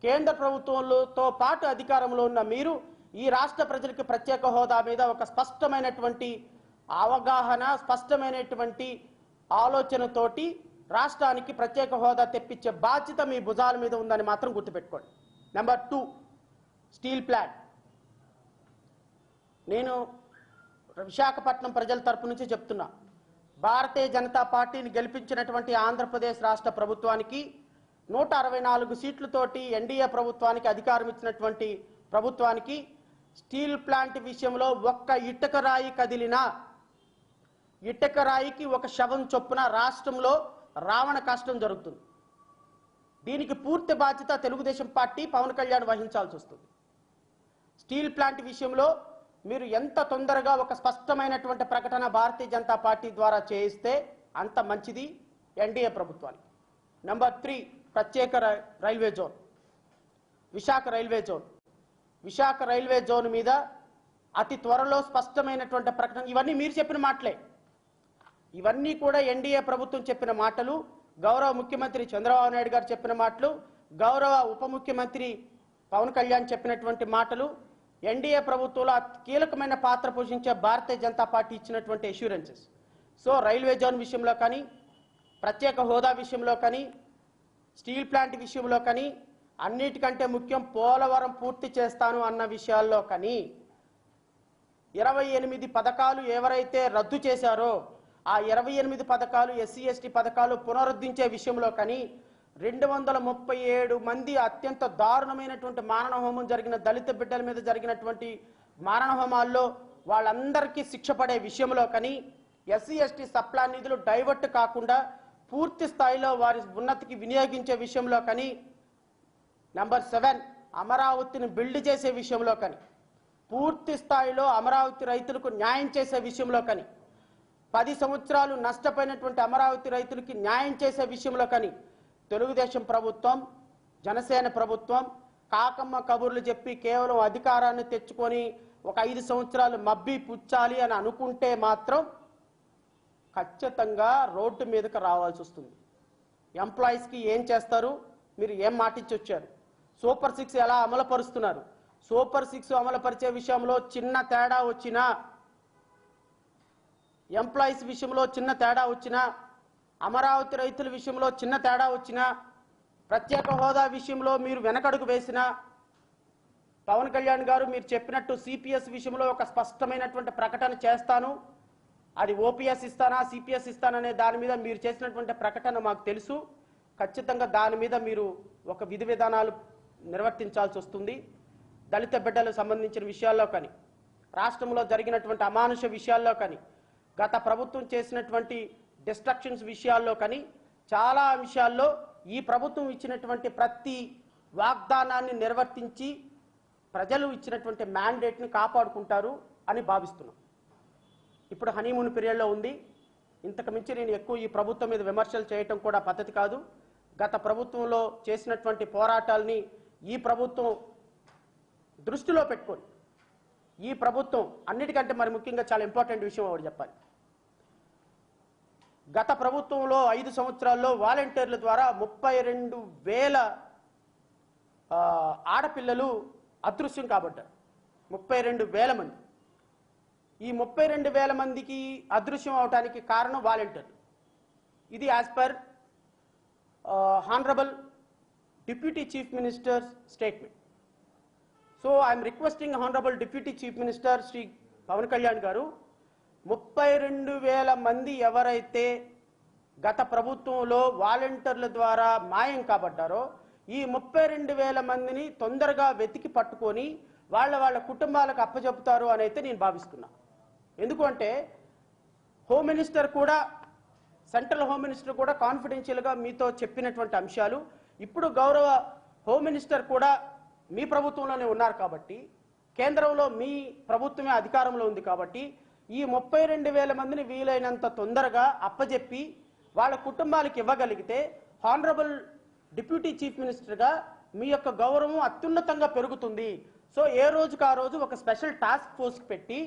కేంద్ర ప్రభుత్వంతో పాటు అధికారంలో ఉన్న మీరు ఈ రాష్ట్ర ప్రజలకు ప్రత్యేక హోదా మీద ఒక స్పష్టమైనటువంటి అవగాహన, స్పష్టమైనటువంటి ఆలోచనతోటి రాష్ట్రానికి ప్రత్యేక హోదా తెప్పించే బాధ్యత మీ భుజాల మీద ఉందని మాత్రం గుర్తుపెట్టుకోండి. Number 2, steel plant. నేను విశాఖపట్నం ప్రజల తరపు నుంచి చెప్తున్నా, భారతీయ జనతా పార్టీని గెలిపించినటువంటి ఆంధ్రప్రదేశ్ రాష్ట్ర ప్రభుత్వానికి 164 సీట్లతోటి ఎన్డీఏ ప్రభుత్వానికి అధికారం ఇచ్చినటువంటి ప్రభుత్వానికి స్టీల్ ప్లాంట్ విషయంలో ఒక్క ఇటుక రాయి కదిలినా, ఇటుక రాయికి ఒక శవం చొప్పున రాష్ట్రంలో రావణ కష్టం జరుగుతుంది. దీనికి పూర్తి బాధ్యత తెలుగుదేశం పార్టీ, పవన్ కళ్యాణ్ వహించాల్సి వస్తుంది. స్టీల్ ప్లాంట్ విషయంలో మీరు ఎంత తొందరగా ఒక స్పష్టమైనటువంటి ప్రకటన భారతీయ జనతా పార్టీ ద్వారా చేయిస్తే అంత మంచిది ఎన్డీఏ ప్రభుత్వానికి. నెంబర్ 3, ప్రత్యేక railway zone, Visakha railway zone. Visakha railway zone మీద అతి త్వరలో స్పష్టమైనటువంటి ప్రకటన. ఇవన్నీ మీరు చెప్పిన మాటలే, ఇవన్నీ కూడా ఎన్డీఏ ప్రభుత్వం చెప్పిన మాటలు, గౌరవ ముఖ్యమంత్రి చంద్రబాబు నాయుడు గారు చెప్పిన మాటలు, గౌరవ ఉప ముఖ్యమంత్రి పవన్ కళ్యాణ్ చెప్పినటువంటి మాటలు, ఎన్డీఏ ప్రభుత్వంలో కీలకమైన పాత్ర పోషించే భారతీయ జనతా పార్టీ ఇచ్చినటువంటి అష్యూరెన్సెస్. సో రైల్వే జోన్ విషయంలో కానీ, ప్రత్యేక హోదా విషయంలో కానీ, స్టీల్ ప్లాంట్ విషయంలో కానీ, అన్నిటికంటే ముఖ్యం పోలవరం పూర్తి చేస్తాను అన్న విషయాల్లో కానీ, 28 పథకాలు ఎవరైతే రద్దు చేశారో ఆ 28 పథకాలు ఎస్సీ ఎస్టీ పథకాలు పునరుద్ధరించే విషయంలో కానీ, 237 మంది అత్యంత దారుణమైనటువంటి మారణ హోమం జరిగిన దళిత బిడ్డల మీద జరిగినటువంటి మారణ హోమాల్లో వాళ్ళందరికీ శిక్ష పడే విషయంలో కానీ, ఎస్సీ ఎస్టీ సప్లా నిధులు డైవర్ట్ కాకుండా పూర్తి స్థాయిలో వారి ఉన్నతికి వినియోగించే విషయంలో కానీ, నెంబర్ 7, అమరావతిని బిల్డ్ చేసే విషయంలో కానీ, పూర్తి స్థాయిలో అమరావతి రైతులకు న్యాయం చేసే విషయంలో కానీ, 10 సంవత్సరాలు నష్టపోయినటువంటి అమరావతి రైతులకి న్యాయం చేసే విషయంలో కానీ తెలుగుదేశం ప్రభుత్వం, జనసేన ప్రభుత్వం కాకమ్మ కబుర్లు చెప్పి కేవలం అధికారాన్ని తెచ్చుకొని ఒక 5 సంవత్సరాలు మబ్బి పుచ్చాలి అని అనుకుంటే మాత్రం ఖచ్చితంగా రోడ్డు మీదకి రావాల్సి వస్తుంది. ఎంప్లాయీస్కి ఏం చేస్తారు, మీరు ఏం మాటిచ్చి వచ్చారు, సూపర్ 6 ఎలా అమలు పరుస్తున్నారు, సూపర్ 6 అమలు పరిచే విషయంలో చిన్న తేడా వచ్చినా, ఎంప్లాయీస్ విషయంలో చిన్న తేడా వచ్చినా, అమరావతి రైతుల విషయంలో చిన్న తేడా వచ్చినా ప్రత్యేక హోదా విషయంలో మీరు వెనకడుగు వేసిన పవన్ కళ్యాణ్ గారు మీరు చెప్పినట్టు సిపిఎస్ విషయంలో ఒక స్పష్టమైనటువంటి ప్రకటన చేస్తాను, అది ఓపీఎస్ ఇస్తానా సిపిఎస్ ఇస్తాననే దాని మీద మీరు చేసినటువంటి ప్రకటన మాకు తెలుసు. ఖచ్చితంగా దాని మీద మీరు ఒక విధి విధానాలు నిర్వర్తించాల్సి వస్తుంది. దళిత బిడ్డలకు సంబంధించిన విషయాల్లో కానీ, రాష్ట్రంలో జరిగినటువంటి అమానుష విషయాల్లో కానీ, గత ప్రభుత్వం చేసినటువంటి డిస్ట్రక్షన్స్ విషయాల్లో కానీ, చాలా విషయాల్లో ఈ ప్రభుత్వం ఇచ్చినటువంటి ప్రతి వాగ్దానాన్ని నిర్వర్తించి ప్రజలు ఇచ్చినటువంటి మ్యాండేట్ని కాపాడుకుంటారు అని భావిస్తున్నాం. ఇప్పుడు హనీమూన్ పీరియడ్లో ఉంది. ఇంతకు మించి నేను ఎక్కువ ఈ ప్రభుత్వం మీద విమర్శలు చేయటం కూడా పద్ధతి కాదు. గత ప్రభుత్వంలో చేసినటువంటి పోరాటాలని ఈ ప్రభుత్వం దృష్టిలో పెట్టుకొని, ఈ ప్రభుత్వం అన్నిటికంటే మరి ముఖ్యంగా చాలా ఇంపార్టెంట్ విషయం ఒకటి చెప్పాలి. గత ప్రభుత్వంలో 5 సంవత్సరాల్లో వాలంటీర్ల ద్వారా 32,000 ఆడపిల్లలు అదృశ్యం కాబడ్డారు. 32,000 మంది. ఈ 32,000 మందికి అదృశ్యం అవడానికి కారణం వాలంటీర్లు. ఇది as per honourable deputy chief minister's statement. So I'm requesting honourable deputy chief minister Shri Pavan Kalyan గారు, 32,000 మంది ఎవరైతే గత ప్రభుత్వంలో వాలంటీర్ల ద్వారా మాయం కాబడ్డారో, ఈ 32,000 మందిని తొందరగా వెతికి పట్టుకొని వాళ్ళ కుటుంబాలకు అప్పచెపుతారు అని అయితే నేను భావిస్తున్నా. ఎందుకంటే హోమ్ మినిస్టర్ కూడా, సెంట్రల్ హోమ్ మినిస్టర్ కూడా కాన్ఫిడెన్షియల్గా మీతో చెప్పినటువంటి అంశాలు, ఇప్పుడు గౌరవ హోమ్ మినిస్టర్ కూడా మీ ప్రభుత్వంలోనే ఉన్నారు కాబట్టి, కేంద్రంలో మీ ప్రభుత్వమే అధికారంలో ఉంది కాబట్టి, ఈ 32,000 మందిని వీలైనంత తొందరగా అప్పజెప్పి వాళ్ళ కుటుంబాలకు ఇవ్వగలిగితే హానరబుల్ డిప్యూటీ చీఫ్ మినిస్టర్గా మీ యొక్క గౌరవం అత్యున్నతంగా పెరుగుతుంది. సో ఏ రోజుకు ఆ రోజు ఒక స్పెషల్ టాస్క్ ఫోర్స్ పెట్టి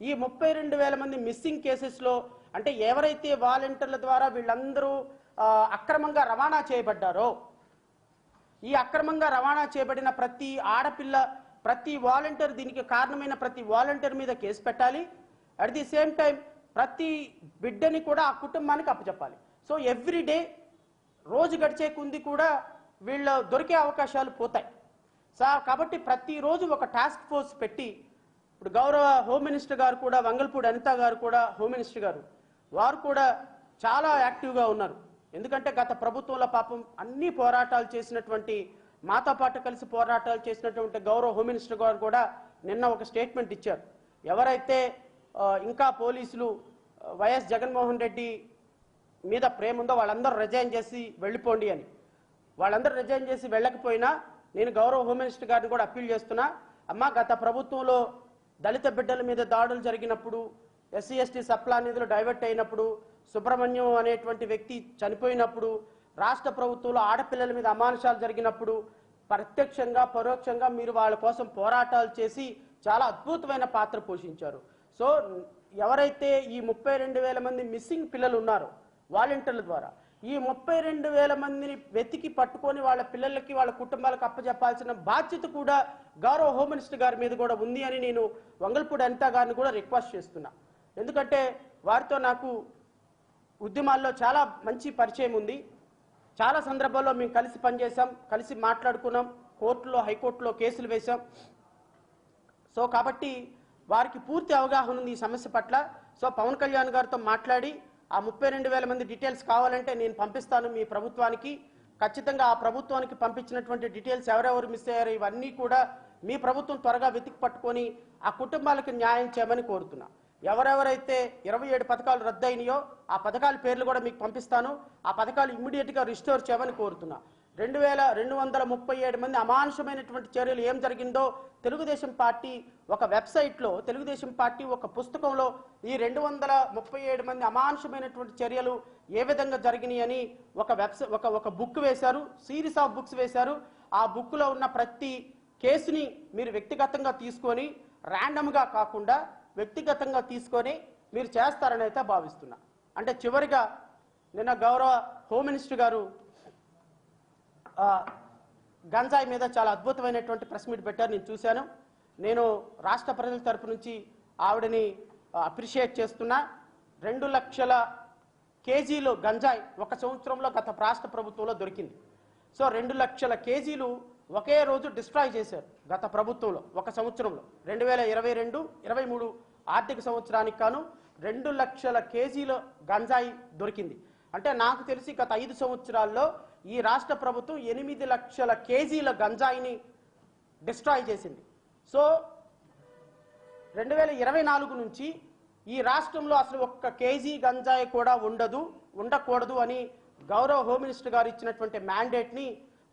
ఈ 32,000 మంది మిస్సింగ్ కేసెస్లో, అంటే ఎవరైతే వాలంటీర్ల ద్వారా వీళ్ళందరూ అక్రమంగా రవాణా చేయబడ్డారో, ఈ అక్రమంగా రవాణా చేయబడిన ప్రతి ఆడపిల్ల, ప్రతి వాలంటీర్, దీనికి కారణమైన ప్రతి వాలంటీర్ మీద కేసు పెట్టాలి. అట్ ది సేమ్ టైం ప్రతి బిడ్డని కూడా ఆ కుటుంబానికి అప్పచెప్పాలి. సో ఎవ్రీ డే, రోజు గడిచే కొంది కూడా వీళ్ళు దొరికే అవకాశాలు పోతాయి సార్. కాబట్టి ప్రతిరోజు ఒక టాస్క్ ఫోర్స్ పెట్టి, ఇప్పుడు గౌరవ హోమ్ మినిస్టర్ గారు కూడా, వంగల్పూడి అనిత గారు కూడా, హోమ్ మినిస్టర్ గారు, వారు కూడా చాలా యాక్టివ్గా ఉన్నారు. ఎందుకంటే గత ప్రభుత్వంలో పాపం అన్ని పోరాటాలు చేసినటువంటి, మాతో పాటు కలిసి పోరాటాలు చేసినటువంటి గౌరవ హోమ్ మినిస్టర్ గారు కూడా నిన్న ఒక స్టేట్మెంట్ ఇచ్చారు. ఎవరైతే ఇంకా పోలీసులు వైఎస్ జగన్మోహన్ రెడ్డి మీద ప్రేమ ఉందో వాళ్ళందరూ రిజైన్ చేసి వెళ్ళిపోండి అని. వాళ్ళందరూ రిజైన్ చేసి వెళ్ళకపోయినా నేను గౌరవ హోమ్ మినిస్టర్ గారిని కూడా అప్పీల్ చేస్తున్నా, అమ్మ గత ప్రభుత్వంలో దళిత బిడ్డల మీద దాడులు జరిగినప్పుడు, ఎస్సీ ఎస్టీ సప్లా నిధులు డైవర్ట్ అయినప్పుడు, సుబ్రహ్మణ్యం అనేటువంటి వ్యక్తి చనిపోయినప్పుడు, రాష్ట్ర ప్రభుత్వంలో ఆడపిల్లల మీద అమానుషాలు జరిగినప్పుడు ప్రత్యక్షంగా పరోక్షంగా మీరు వాళ్ళ కోసం పోరాటాలు చేసి చాలా అద్భుతమైన పాత్ర పోషించారు. సో ఎవరైతే ఈ 32,000 మంది మిస్సింగ్ పిల్లలు ఉన్నారో వాలంటీర్ల ద్వారా, ఈ 32,000 మందిని వెతికి పట్టుకొని వాళ్ళ పిల్లలకి, వాళ్ళ కుటుంబాలకు అప్పచెప్పాల్సిన బాధ్యత కూడా గౌరవ హోమ్ మినిస్టర్ గారి మీద కూడా ఉంది అని నేను వంగల్పూడి అనిత గారిని కూడా రిక్వెస్ట్ చేస్తున్నా. ఎందుకంటే వారితో నాకు ఉద్యమాల్లో చాలా మంచి పరిచయం ఉంది. చాలా సందర్భాల్లో మేము కలిసి పనిచేసాం, కలిసి మాట్లాడుకున్నాం, కోర్టులో, హైకోర్టులో కేసులు వేశాం. సో కాబట్టి వారికి పూర్తి అవగాహన ఉంది ఈ సమస్య పట్ల. సో పవన్ కళ్యాణ్ గారితో మాట్లాడి ఆ 32,000 మంది డీటెయిల్స్ కావాలంటే నేను పంపిస్తాను మీ ప్రభుత్వానికి. ఖచ్చితంగా ఆ ప్రభుత్వానికి పంపించినటువంటి డీటెయిల్స్ ఎవరెవరు మిస్ అయ్యారు ఇవన్నీ కూడా మీ ప్రభుత్వం త్వరగా వెతికి పట్టుకొని ఆ కుటుంబాలకు న్యాయం చేయమని కోరుతున్నా. ఎవరెవరైతే 27 పథకాలు రద్దయినాయో ఆ పథకాల పేర్లు కూడా మీకు పంపిస్తాను. ఆ పథకాలు ఇమ్మీడియట్గా రిస్టోర్ చేయమని కోరుతున్నా. 2,237 మంది అమానుషమైనటువంటి చర్యలు ఏం జరిగిందో తెలుగుదేశం పార్టీ ఒక వెబ్సైట్లో, తెలుగుదేశం పార్టీ ఒక పుస్తకంలో ఈ 237 మంది అమానుషమైనటువంటి చర్యలు ఏ విధంగా జరిగినాయి అని ఒక బుక్ వేశారు, సిరీస్ ఆఫ్ బుక్స్ వేశారు. ఆ బుక్లో ఉన్న ప్రతి కేసుని మీరు వ్యక్తిగతంగా తీసుకొని, ర్యాండమ్గా కాకుండా వ్యక్తిగతంగా తీసుకొని మీరు చేస్తారని అయితే భావిస్తున్నా. అంటే చివరిగా నిన్న గౌరవ హోమ్ మినిస్టర్ గారు గంజాయి మీద చాలా అద్భుతమైనటువంటి ప్రెస్ మీట్ పెట్టారు, నేను చూశాను. నేను రాష్ట్ర ప్రజల తరపు నుంచి ఆవిడని అప్రిషియేట్ చేస్తున్నా. 2 లక్షల కేజీలు గంజాయి ఒక సంవత్సరంలో గత రాష్ట్ర ప్రభుత్వంలో దొరికింది. సో 2 లక్షల కేజీలు ఒకే రోజు డిస్ట్రాయ్ చేశారు గత ప్రభుత్వంలో ఒక సంవత్సరంలో 2022-23 ఆర్థిక సంవత్సరానికి కాను 2 లక్షల కేజీల గంజాయి దొరికింది. అంటే నాకు తెలిసి గత 5 సంవత్సరాల్లో ఈ రాష్ట్ర ప్రభుత్వం 8 లక్షల కేజీల గంజాయిని డిస్ట్రాయ్ చేసింది. సో 2024 నుంచి ఈ రాష్ట్రంలో అసలు ఒక్క కేజీ గంజాయి కూడా ఉండకూడదు అని గౌరవ హోమ్ మినిస్టర్ గారు ఇచ్చినటువంటి మ్యాండేట్ని,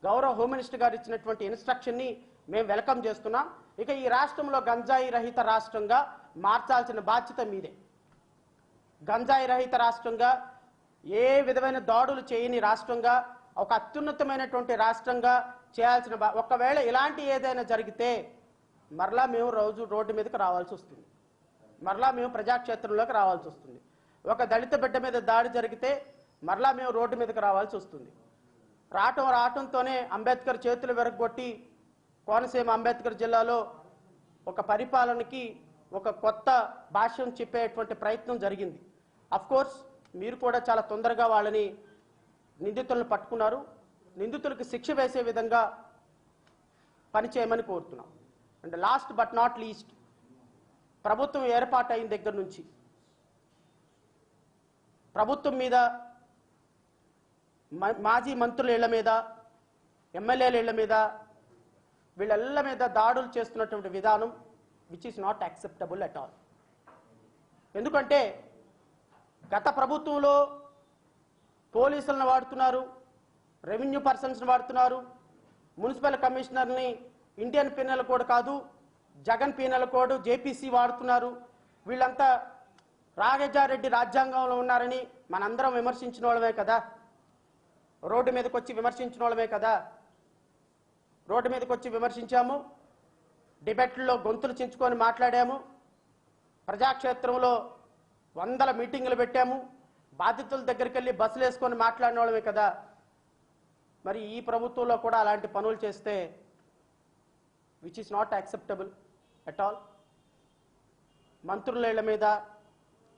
గౌరవ హోమ్ మినిస్టర్ గారు ఇచ్చినటువంటి ఇన్స్ట్రక్షన్ని మేము వెల్కమ్ చేస్తున్నాం. ఇక ఈ రాష్ట్రంలో గంజాయి రహిత రాష్ట్రంగా మార్చాల్సిన బాధ్యత మీదే. గంజాయి రహిత రాష్ట్రంగా, ఏ విధమైన దాడులు చేయని రాష్ట్రంగా, ఒక అత్యున్నతమైనటువంటి రాష్ట్రంగా చేయాల్సిన ఒకవేళ ఇలాంటి ఏదైనా జరిగితే మరలా మేము రోడ్డు మీదకి రావాల్సి వస్తుంది, మరలా మేము ప్రజాక్షేత్రంలోకి రావాల్సి వస్తుంది. ఒక దళిత బిడ్డ మీద దాడి జరిగితే మరలా మేము రోడ్డు మీదకి రావాల్సి వస్తుంది. రావటంతోనే అంబేద్కర్ చేతులు విరగొట్టి కోనసీమ అంబేద్కర్ జిల్లాలో ఒక పరిపాలనకి ఒక కొత్త భాష్యం చెప్పేటువంటి ప్రయత్నం జరిగింది. కోర్స్ మీరు కూడా చాలా తొందరగా వాళ్ళని నిందితులను పట్టుకున్నారు. నిందితులకు శిక్ష వేసే విధంగా పనిచేయమని కోరుతున్నాం. And last but not least, ప్రభుత్వం ఏర్పాటైన దగ్గర నుంచి ప్రభుత్వం మీద, మాజీ మంత్రుల ఇళ్ల మీద, ఎమ్మెల్యేల ఇళ్ల మీద, వీళ్ళ మీద దాడులు చేస్తున్నటువంటి విధానం which is not acceptable at all. ఎందుకంటే గత ప్రభుత్వంలో పోలీసులను వాడుతున్నారు, రెవెన్యూ పర్సన్స్ని వాడుతున్నారు, మున్సిపల్ కమిషనర్ని ఇండియన్ పీనల్ కోడ్ కాదు జగన్ పీనల్ కోడ్ జేపీసీ వాడుతున్నారు. వీళ్ళంతా రాఘజారెడ్డి రాజ్యాంగంలో ఉన్నారని మనందరం విమర్శించిన వాళ్ళమే కదా, రోడ్డు మీదకి వచ్చి విమర్శించిన వాళ్ళమే కదా. రోడ్డు మీదకి వచ్చి విమర్శించాము, డిబేట్లలో గొంతులు చించుకొని మాట్లాడాము, ప్రజాక్షేత్రంలో 100 మీటింగులు పెట్టాము, బాధితుల దగ్గరికి వెళ్ళి బస్సులు వేసుకొని మాట్లాడిన వాళ్ళమే కదా. మరి ఈ ప్రభుత్వంలో కూడా అలాంటి పనులు చేస్తే which is not acceptable at all. మంత్రుల ఇళ్ల మీద,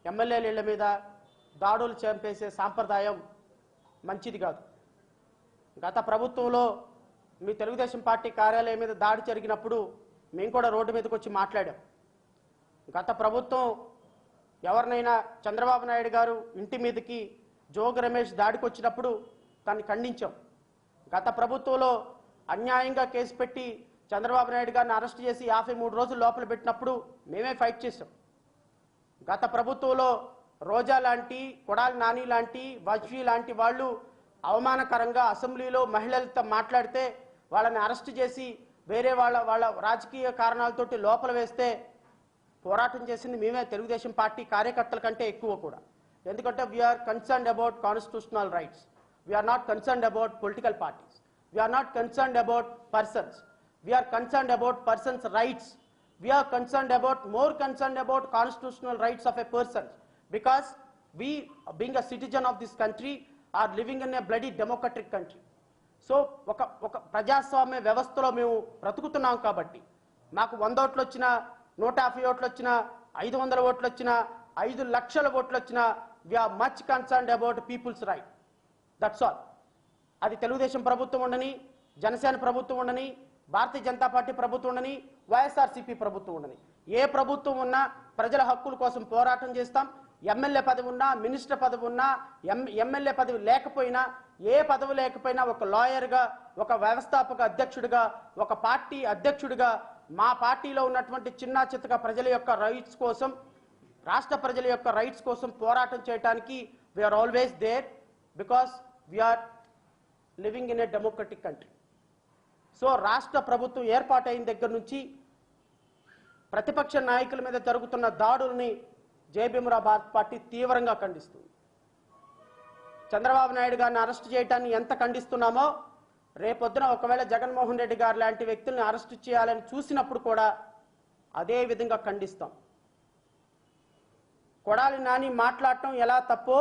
ఎమ్మెల్యేల ఇళ్ల మీద దాడులు చేపేసే సాంప్రదాయం మంచిది కాదు. గత ప్రభుత్వంలో మీ తెలుగుదేశం పార్టీ కార్యాలయం మీద దాడి జరిగినప్పుడు మేము కూడా రోడ్డు మీదకి వచ్చి మాట్లాడాం. గత ప్రభుత్వం ఎవరినైనా చంద్రబాబు నాయుడు గారు ఇంటి మీదకి జోగి రమేష్ దాడికి వచ్చినప్పుడు దాన్ని ఖండించాం. గత ప్రభుత్వంలో అన్యాయంగా కేసు పెట్టి చంద్రబాబు నాయుడు గారిని అరెస్ట్ చేసి 53 రోజులు లోపల పెట్టినప్పుడు మేమే ఫైట్ చేసాం. గత ప్రభుత్వంలో రోజా లాంటి, కొడాలి నాని లాంటి, వాజ్పీ లాంటి వాళ్ళు అవమానకరంగా అసెంబ్లీలో మహిళలతో మాట్లాడితే వాళ్ళని అరెస్ట్ చేసి వేరే వాళ్ళ రాజకీయ కారణాలతోటి లోపల వేస్తే పోరాటం చేసింది మేమే, తెలుగుదేశం పార్టీ కార్యకర్తల కంటే ఎక్కువ కూడా. ఎందుకంటే we are concerned about constitutional rights, we are not concerned about political parties, we are not concerned about persons, we are concerned about persons rights, we are concerned about more concerned about constitutional rights of a person, because we being a citizen of this country are living in a bloody democratic country. So ఒక ప్రజాస్వామ్య వ్యవస్థలో మేము బ్రతుకుతున్నాం కాబట్టి మాకు 100 ఓట్లు వచ్చినా, 150 ఓట్లు వచ్చినా, 500 ఓట్లు వచ్చినా, 5 లక్షల ఓట్లు వచ్చినా, we are much concerned about peoples right. That's all. అది తెలుగుదేశం ప్రభుత్వం ఉండని, జనసేన ప్రభుత్వం ఉండని, భారతీయ జనతా పార్టీ ప్రభుత్వం ఉండని, వైఎస్ఆర్సీపీ ప్రభుత్వం ఉండని, ఏ ప్రభుత్వం ఉన్నా ప్రజల హక్కుల కోసం పోరాటం చేస్తాం. ఎమ్మెల్యే పదవి ఉన్నా, మినిస్టర్ పదవి ఉన్నా, ఎమ్మెల్యే పదవి లేకపోయినా, ఏ పదవి లేకపోయినా ఒక లాయర్గా, ఒక వ్యవస్థాపక అధ్యక్షుడిగా, ఒక పార్టీ అధ్యక్షుడిగా మా పార్టీలో ఉన్నటువంటి చిన్న చిత్తక ప్రజల యొక్క రైట్స్ కోసం, రాష్ట్ర ప్రజల యొక్క రైట్స్ కోసం పోరాటం చేయడానికి we are always there, because we are living in a democratic country. So రాష్ట్ర ప్రభుత్వం ఏర్పాటైన దగ్గర నుంచి ప్రతిపక్ష నాయకుల మీద జరుగుతున్న దాడుల్ని జై భీమరావు భారత్ పార్టీ తీవ్రంగా ఖండిస్తుంది. చంద్రబాబు నాయుడు గారిని అరెస్ట్ చేయడాన్ని ఎంత ఖండిస్తున్నామో, రేపొద్దున ఒకవేళ జగన్మోహన్ రెడ్డి గారు లాంటి వ్యక్తుల్ని అరెస్ట్ చేయాలని చూసినప్పుడు కూడా అదే విధంగా ఖండిస్తాం. కొడాలి నాని మాట్లాడటం ఎలా తప్పో,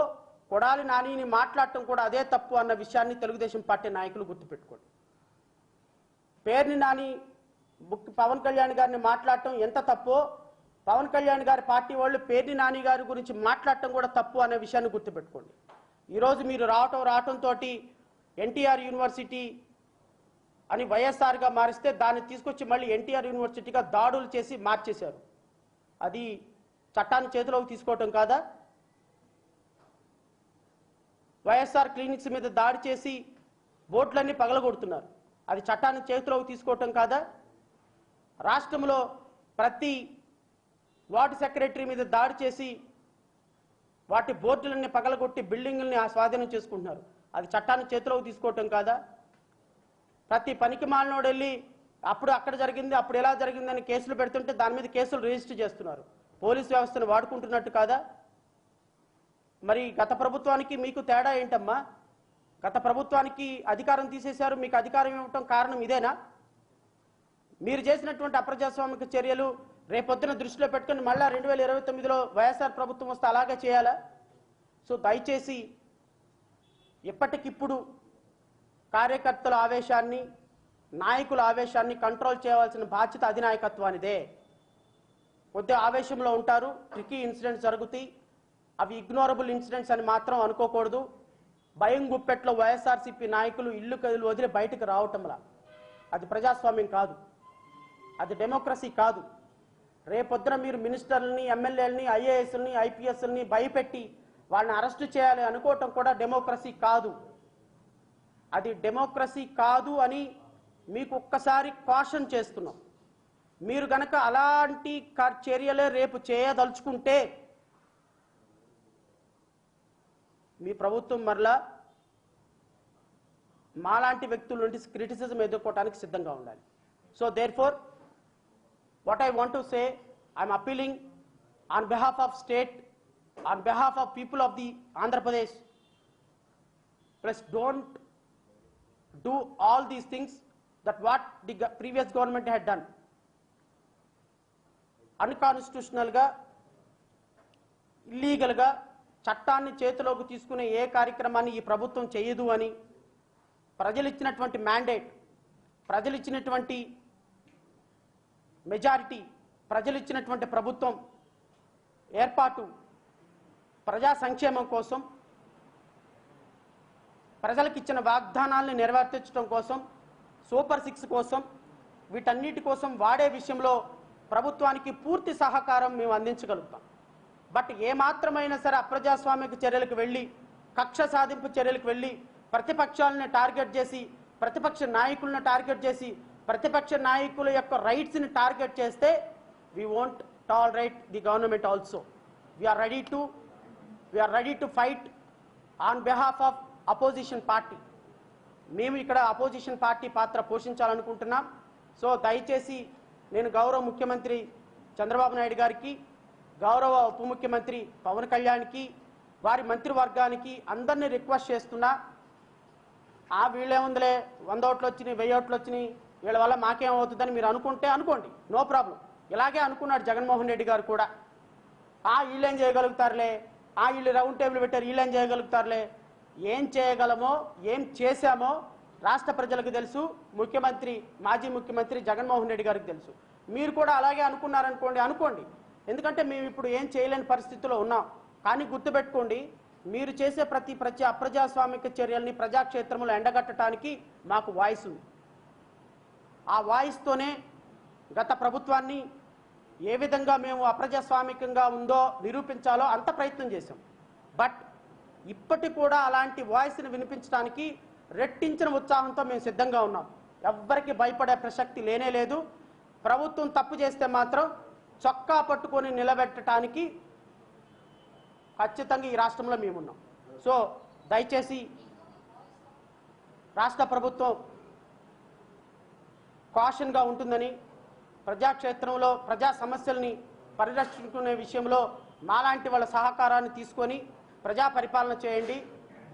కొడాలి నానిని మాట్లాడటం కూడా అదే తప్పు అన్న విషయాన్ని తెలుగుదేశం పార్టీ నాయకులు గుర్తుపెట్టుకోండి. పేర్ని నాని పవన్ కళ్యాణ్ గారిని మాట్లాడటం ఎంత తప్పో, పవన్ కళ్యాణ్ గారి పార్టీ వాళ్ళు పేర్ని నాని గారి గురించి మాట్లాడటం కూడా తప్పు అనే విషయాన్ని గుర్తుపెట్టుకోండి. ఈరోజు మీరు రావటంతో ఎన్టీఆర్ యూనివర్సిటీ అని వైఎస్ఆర్గా మారిస్తే దాన్ని తీసుకొచ్చి మళ్ళీ ఎన్టీఆర్ యూనివర్సిటీగా దాడులు చేసి మార్చేశారు. అది చట్టాన్ని చేతిలోకి తీసుకోవటం కాదా? వైఎస్ఆర్ క్లినిక్స్ మీద దాడి చేసి బోర్డులన్నీ పగలగొడుతున్నారు. అది చట్టాన్ని చేతిలోకి తీసుకోవటం కాదా? రాష్ట్రంలో ప్రతి వార్డు సెక్రటరీ మీద దాడి చేసి వాటి బోర్డులన్నీ పగలగొట్టి బిల్డింగుల్ని స్వాధీనం చేసుకుంటున్నారు. అది చట్టాన్ని చేతిలోకి తీసుకోవటం కాదా? ప్రతి పనికి మాలినోడు వెళ్ళి అప్పుడు అక్కడ జరిగింది, అప్పుడు ఎలా జరిగిందని కేసులు పెడుతుంటే దాని మీద కేసులు రిజిస్టర్ చేస్తున్నారు. పోలీస్ వ్యవస్థను వాడుకుంటున్నట్టు కాదా? మరి గత ప్రభుత్వానికి మీకు తేడా ఏంటమ్మా? గత ప్రభుత్వానికి అధికారం తీసేశారు, మీకు అధికారం ఇవ్వటం కారణం ఇదేనా? మీరు చేసినటువంటి అప్రజాస్వామిక చర్యలు రేపొద్దున దృష్టిలో పెట్టుకుని మళ్ళా 2029లో వైఎస్ఆర్ ప్రభుత్వం వస్తే అలాగే చేయాలా? సో దయచేసి ఇప్పటికిప్పుడు కార్యకర్తల ఆవేశాన్ని, నాయకుల ఆవేశాన్ని కంట్రోల్ చేయవలసిన బాధ్యత అధినాయకత్వానిదే. కొద్దిగా ఆవేశంలో ఉంటారు, ట్రికీ ఇన్సిడెంట్స్ జరుగుతాయి, అవి ఇగ్నోరబుల్ ఇన్సిడెంట్స్ అని మాత్రం అనుకోకూడదు. భయం గుప్పెట్లో వైఎస్ఆర్సీపీ నాయకులు ఇల్లు కదిలి వదిలి బయటకు రావటంలా అది ప్రజాస్వామ్యం కాదు, అది డెమోక్రసీ కాదు. రేపొద్దున మీరు మినిస్టర్లని, ఎమ్మెల్యేలని, ఐఏఎస్ని, ఐపీఎస్ని భయపెట్టి వాళ్ళని అరెస్టు చేయాలి అనుకోవటం కూడా డెమోక్రసీ కాదు. అది డెమోక్రసీ కాదు అని మీకు ఒక్కసారి కాషన్ చేస్తున్నాం. మీరు గనక అలాంటి చర్యలే రేపు చేయదలుచుకుంటే మీ ప్రభుత్వం మరలా మాలాంటి వ్యక్తుల నుండి క్రిటిసిజం ఎదుర్కోవడానికి సిద్ధంగా ఉండాలి. So therefore what I want to say, I'm appealing on behalf of state, on behalf of people of the Andhra Pradesh, please don't do all these things that what the previous government had done. Unconstitutional ga, illegal ga, చట్టాన్ని చేతిలోకి తీసుకునే ఏ కార్యక్రమాన్ని ఈ ప్రభుత్వం చేయదు అని ప్రజలు ఇచ్చినటువంటి మ్యాండేట్, ప్రజలు ఇచ్చినటువంటి మెజారిటీ, ప్రజలు ఇచ్చినటువంటి ప్రభుత్వం ఏర్పాటు ప్రజా సంక్షేమం కోసం, ప్రజలకు ఇచ్చిన వాగ్దానాలను నెరవేర్చడం కోసం, సూపర్ 6 కోసం, వీటన్నిటి కోసం వాడే విషయంలో ప్రభుత్వానికి పూర్తి సహకారం మేము అందించగలుగుతాం. బట్ ఏమాత్రమైనా సరే అప్రజాస్వామిక చర్యలకు వెళ్ళి, కక్ష సాధింపు చర్యలకు వెళ్ళి, ప్రతిపక్షాలను టార్గెట్ చేసి, ప్రతిపక్ష నాయకులను టార్గెట్ చేసి, ప్రతిపక్ష నాయకుల యొక్క రైట్స్ని టార్గెట్ చేస్తే we won't tolerate the government also. We are ready to fight on behalf of opposition party. మేము ఇక్కడ అపోజిషన్ పార్టీ పాత్ర పోషించాలనుకుంటున్నాం. సో దయచేసి నేను గౌరవ ముఖ్యమంత్రి చంద్రబాబు నాయుడు గారికి, గౌరవ ఉప ముఖ్యమంత్రి పవన్ కళ్యాణ్కి, వారి మంత్రివర్గానికి అందరినీ రిక్వెస్ట్ చేస్తున్నా, వీళ్ళేముందులే 100 ఓట్లు వచ్చినాయి, 1000 ఓట్లు వచ్చినాయి, వీళ్ళ వల్ల మాకేమవుతుందని మీరు అనుకుంటే అనుకోండి, నో ప్రాబ్లం. ఇలాగే అనుకున్నాడు జగన్మోహన్ రెడ్డి గారు కూడా. వీళ్ళేం చేయగలుగుతారులే, వీళ్ళు రౌండ్ టేబుల్ పెట్టారు, వీళ్ళేం చేయగలుగుతారులే. ఏం చేయగలమో, ఏం చేశామో రాష్ట్ర ప్రజలకు తెలుసు, ముఖ్యమంత్రి, మాజీ ముఖ్యమంత్రి జగన్మోహన్ రెడ్డి గారికి తెలుసు. మీరు కూడా అలాగే అనుకున్నారనుకోండి, అనుకోండి. ఎందుకంటే మేము ఇప్పుడు ఏం చేయలేని పరిస్థితిలో ఉన్నాం. కానీ గుర్తుపెట్టుకోండి, మీరు చేసే ప్రతి అప్రజాస్వామిక చర్యల్ని ప్రజాక్షేత్రంలో ఎండగట్టడానికి మాకు వాయిస్ ఉంది. ఆ వాయిస్తోనే గత ప్రభుత్వాన్ని ఏ విధంగా మేము అప్రజాస్వామికంగా ఉందో నిరూపించాలో అంత ప్రయత్నం చేశాం. బట్ ఇప్పటి కూడా అలాంటి వాయిస్ని వినిపించడానికి రెట్టించిన ఉత్సాహంతో మేము సిద్ధంగా ఉన్నాం. ఎవ్వరికి భయపడే ప్రసక్తి లేనే లేదు. ప్రభుత్వం తప్పు చేస్తే మాత్రం చొక్కా పట్టుకొని నిలబెట్టడానికి ఖచ్చితంగా ఈ రాష్ట్రంలో మేమున్నాం. సో దయచేసి రాష్ట్ర ప్రభుత్వం కాషన్గా ఉంటుందని, ప్రజాక్షేత్రంలో ప్రజా సమస్యల్ని పరిరక్షించుకునే విషయంలో మాలాంటి వాళ్ళ సహకారాన్ని తీసుకొని ప్రజా పరిపాలన చేయండి.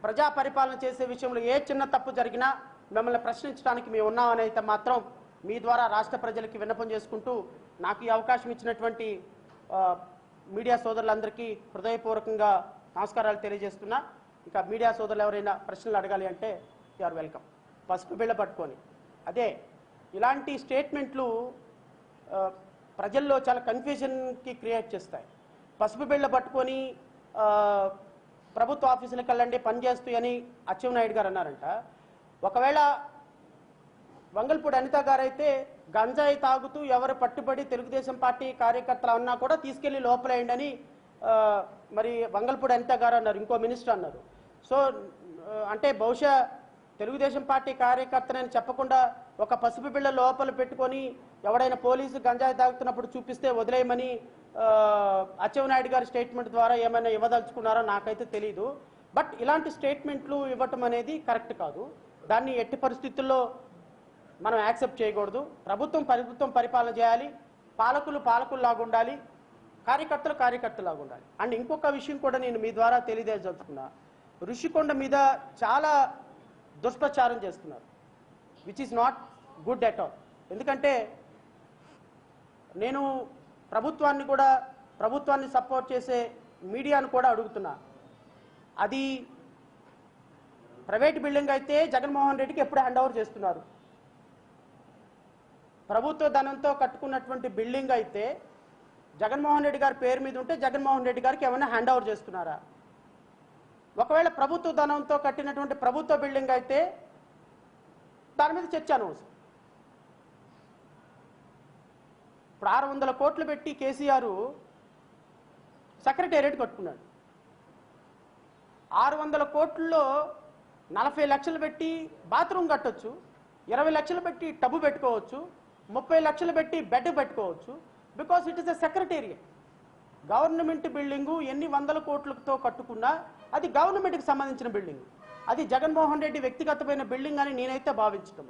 ప్రజా పరిపాలన చేసే విషయంలో ఏ చిన్న తప్పు జరిగినా మిమ్మల్ని ప్రశ్నించడానికి మేము ఉన్నామని అయితే మాత్రం మీ ద్వారా రాష్ట్ర ప్రజలకి విన్నపం చేసుకుంటూ నాకు ఈ అవకాశం ఇచ్చినటువంటి మీడియా సోదరులందరికీ హృదయపూర్వకంగా నమస్కారాలు తెలియజేస్తున్నా. ఇంకా మీడియా సోదరులు ఎవరైనా ప్రశ్నలు అడగాలి అంటే యు ఆర్ వెల్కమ్. పసుపు బిళ్ళ పట్టుకొని అదే ఇలాంటి స్టేట్మెంట్లు ప్రజల్లో చాలా కన్ఫ్యూజన్కి క్రియేట్ చేస్తాయి. పసుపు బిళ్ళ పట్టుకొని ప్రభుత్వ ఆఫీసులకు వెళ్ళండి పనిచేస్తూ అని అచ్చెన్నాయుడు గారు అన్నారంట. ఒకవేళ వంగల్పూడి అనిత గారైతే గంజాయి తాగుతూ ఎవరు పట్టుబడి తెలుగుదేశం పార్టీ కార్యకర్తలు అన్నా కూడా తీసుకెళ్లి లోపలేయండి మరి వంగల్పూడి అనిత గారు అన్నారు, ఇంకో మినిస్టర్ అన్నారు. సో అంటే బహుశా తెలుగుదేశం పార్టీ కార్యకర్తనని చెప్పకుండా ఒక పసుపు బిళ్ళ లోపల పెట్టుకొని ఎవడైనా పోలీసు గంజాయి తాగుతున్నప్పుడు చూపిస్తే వదిలేయమని అచ్చెన్నాయుడు గారి స్టేట్మెంట్ ద్వారా ఏమైనా ఇవ్వదలుచుకున్నారో నాకైతే తెలీదు. బట్ ఇలాంటి స్టేట్మెంట్లు ఇవ్వటం అనేది కరెక్ట్ కాదు. దాన్ని ఎట్టి పరిస్థితుల్లో మనం యాక్సెప్ట్ చేయకూడదు. ప్రభుత్వం పరిపాలన చేయాలి, పాలకుల్లాగా ఉండాలి, కార్యకర్తలాగా ఉండాలి. అండ్ ఇంకొక విషయం కూడా నేను మీ ద్వారా తెలియజేయదలుచుకున్నా, ఋషికొండ మీద చాలా దుష్ప్రచారం చేస్తున్నారు, which is not good at all. ఎందుకంటే నేను ప్రభుత్వాన్ని సపోర్ట్ చేసే మీడియాను కూడా అడుగుతున్నా, అది ప్రైవేట్ బిల్డింగ్ అయితే జగన్మోహన్ రెడ్డికి ఎప్పుడు హ్యాండ్ ఓవర్ చేస్తున్నారు? ప్రభుత్వ ధనంతో కట్టుకున్నటువంటి బిల్డింగ్ అయితే జగన్మోహన్ రెడ్డి గారి పేరు మీద ఉంటే జగన్మోహన్ రెడ్డి గారికి ఏమైనా హ్యాండ్ ఓవర్ చేస్తున్నారా? ఒకవేళ ప్రభుత్వ ధనంతో కట్టినటువంటి ప్రభుత్వ బిల్డింగ్ అయితే దాని మీద చర్చ అనవసరం. ఇప్పుడు 600 కోట్లు పెట్టి కేసీఆర్ సెక్రటేరియట్ కట్టుకున్నాడు. 600 కోట్లలో 40 లక్షలు పెట్టి బాత్రూమ్ కట్టొచ్చు, 20 లక్షలు పెట్టి టబ్బు పెట్టుకోవచ్చు, 30 లక్షలు పెట్టి బెడ్ పెట్టుకోవచ్చు. Because it is a secretariat. Government building ఎన్ని 100 కోట్లతో కట్టుకున్నా అది గవర్నమెంట్కి సంబంధించిన బిల్డింగ్, అది జగన్మోహన్ రెడ్డి వ్యక్తిగతమైన బిల్డింగ్ అని నేనైతే భావించడం.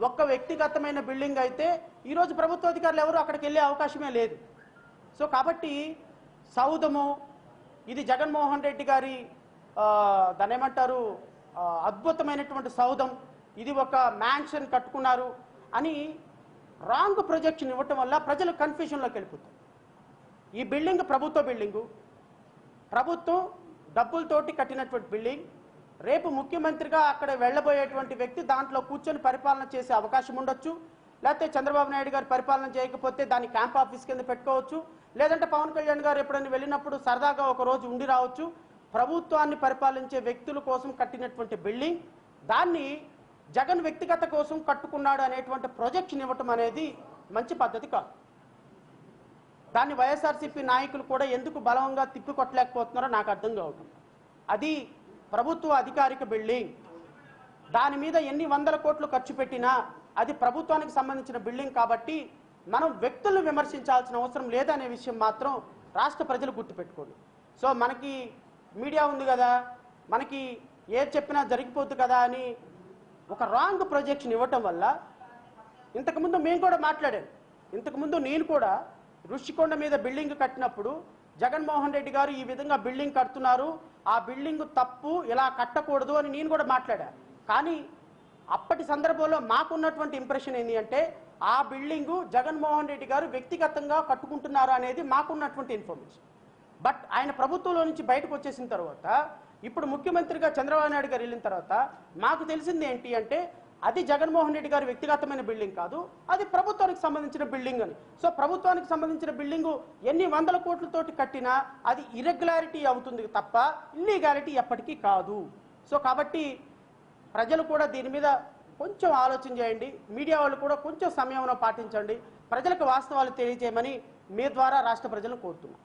ఒక్క వ్యక్తిగతమైన బిల్డింగ్ అయితే ఈరోజు ప్రభుత్వ అధికారులు ఎవరు అక్కడికి వెళ్ళే అవకాశమే లేదు. సో కాబట్టి సౌదము ఇది జగన్మోహన్ రెడ్డి గారి దాన్ని ఏమంటారు అద్భుతమైనటువంటి సౌధం, ఇది ఒక మ్యాన్షన్ కట్టుకున్నారు అని రాంగ్ ప్రొజెక్షన్ ఇవ్వటం వల్ల ప్రజలు కన్ఫ్యూజన్లోకి వెళ్ళిపోతారు. ఈ బిల్డింగ్ ప్రభుత్వ బిల్డింగు, ప్రభుత్వం డబ్బులతోటి కట్టినటువంటి బిల్డింగ్. రేపు ముఖ్యమంత్రిగా అక్కడ వెళ్ళబోయేటువంటి వ్యక్తి దాంట్లో కూర్చొని పరిపాలన చేసే అవకాశం ఉండొచ్చు. లేకపోతే చంద్రబాబు నాయుడు గారు పరిపాలన చేయకపోతే దాన్ని క్యాంప్ ఆఫీస్ కింద పెట్టుకోవచ్చు. లేదంటే పవన్ కళ్యాణ్ గారు ఎప్పుడైనా వెళ్ళినప్పుడు సరదాగా ఒక రోజు ఉండి రావచ్చు. ప్రభుత్వాన్ని పరిపాలించే వ్యక్తుల కోసం కట్టినటువంటి బిల్డింగ్, దాన్ని జగన్ వ్యక్తిగత కోసం కట్టుకున్నాడు అనేటువంటి ప్రొజెక్షన్ ఇవ్వటం అనేది మంచి పద్ధతి కాదు. దాన్ని వైఎస్ఆర్సీపీ నాయకులు కూడా ఎందుకు బలంగా తిప్పికొట్టలేకపోతున్నారో నాకు అర్థం కావటం. అది ప్రభుత్వ అధికారిక బిల్డింగ్, దాని మీద ఎన్ని 100 కోట్లు ఖర్చు పెట్టినా అది ప్రభుత్వానికి సంబంధించిన బిల్డింగ్ కాబట్టి మనం వ్యక్తులను విమర్శించాల్సిన అవసరం లేదనే విషయం మాత్రం రాష్ట్ర ప్రజలు గుర్తుపెట్టుకోండి. సో మనకి మీడియా ఉంది కదా, మనకి ఏది చెప్పినా జరిగిపోతుంది కదా అని ఒక రాంగ్ ప్రొజెక్షన్ ఇవ్వటం వల్ల, ఇంతకుముందు మేము కూడా మాట్లాడాను, ఇంతకుముందు నేను కూడా ఋషికొండ మీద బిల్డింగ్ కట్టినప్పుడు జగన్మోహన్ రెడ్డి గారు ఈ విధంగా బిల్డింగ్ కడుతున్నారు, ఆ బిల్డింగ్ తప్పు, ఇలా కట్టకూడదు అని నేను కూడా మాట్లాడా. కానీ అప్పటి సందర్భంలో మాకున్నటువంటి ఇంప్రెషన్ ఏంటి అంటే ఆ బిల్డింగు జగన్మోహన్ రెడ్డి గారు వ్యక్తిగతంగా కట్టుకుంటున్నారు అనేది మాకున్నటువంటి ఇన్ఫర్మేషన్. బట్ ఆయన ప్రభుత్వంలో నుంచి బయటకు వచ్చేసిన తర్వాత, ఇప్పుడు ముఖ్యమంత్రిగా చంద్రబాబు నాయుడు గారు వెళ్ళిన తర్వాత మాకు తెలిసింది ఏంటి అంటే అది జగన్మోహన్ రెడ్డి గారి వ్యక్తిగతమైన బిల్డింగ్ కాదు, అది ప్రభుత్వానికి సంబంధించిన బిల్డింగ్ అని. సో ప్రభుత్వానికి సంబంధించిన బిల్డింగు ఎన్ని 100 కోట్లతోటి కట్టినా అది ఇర్రెగ్యులారిటీ అవుతుంది తప్ప ఇల్లీగాలిటీ ఎప్పటికీ కాదు. సో కాబట్టి ప్రజలు కూడా దీని మీద కొంచెం ఆలోచన చేయండి, మీడియా వాళ్ళు కూడా కొంచెం సమయంలో పాటించండి, ప్రజలకు వాస్తవాలు తెలియజేయమని మీ ద్వారా రాష్ట్ర ప్రజలను కోరుతున్నాం.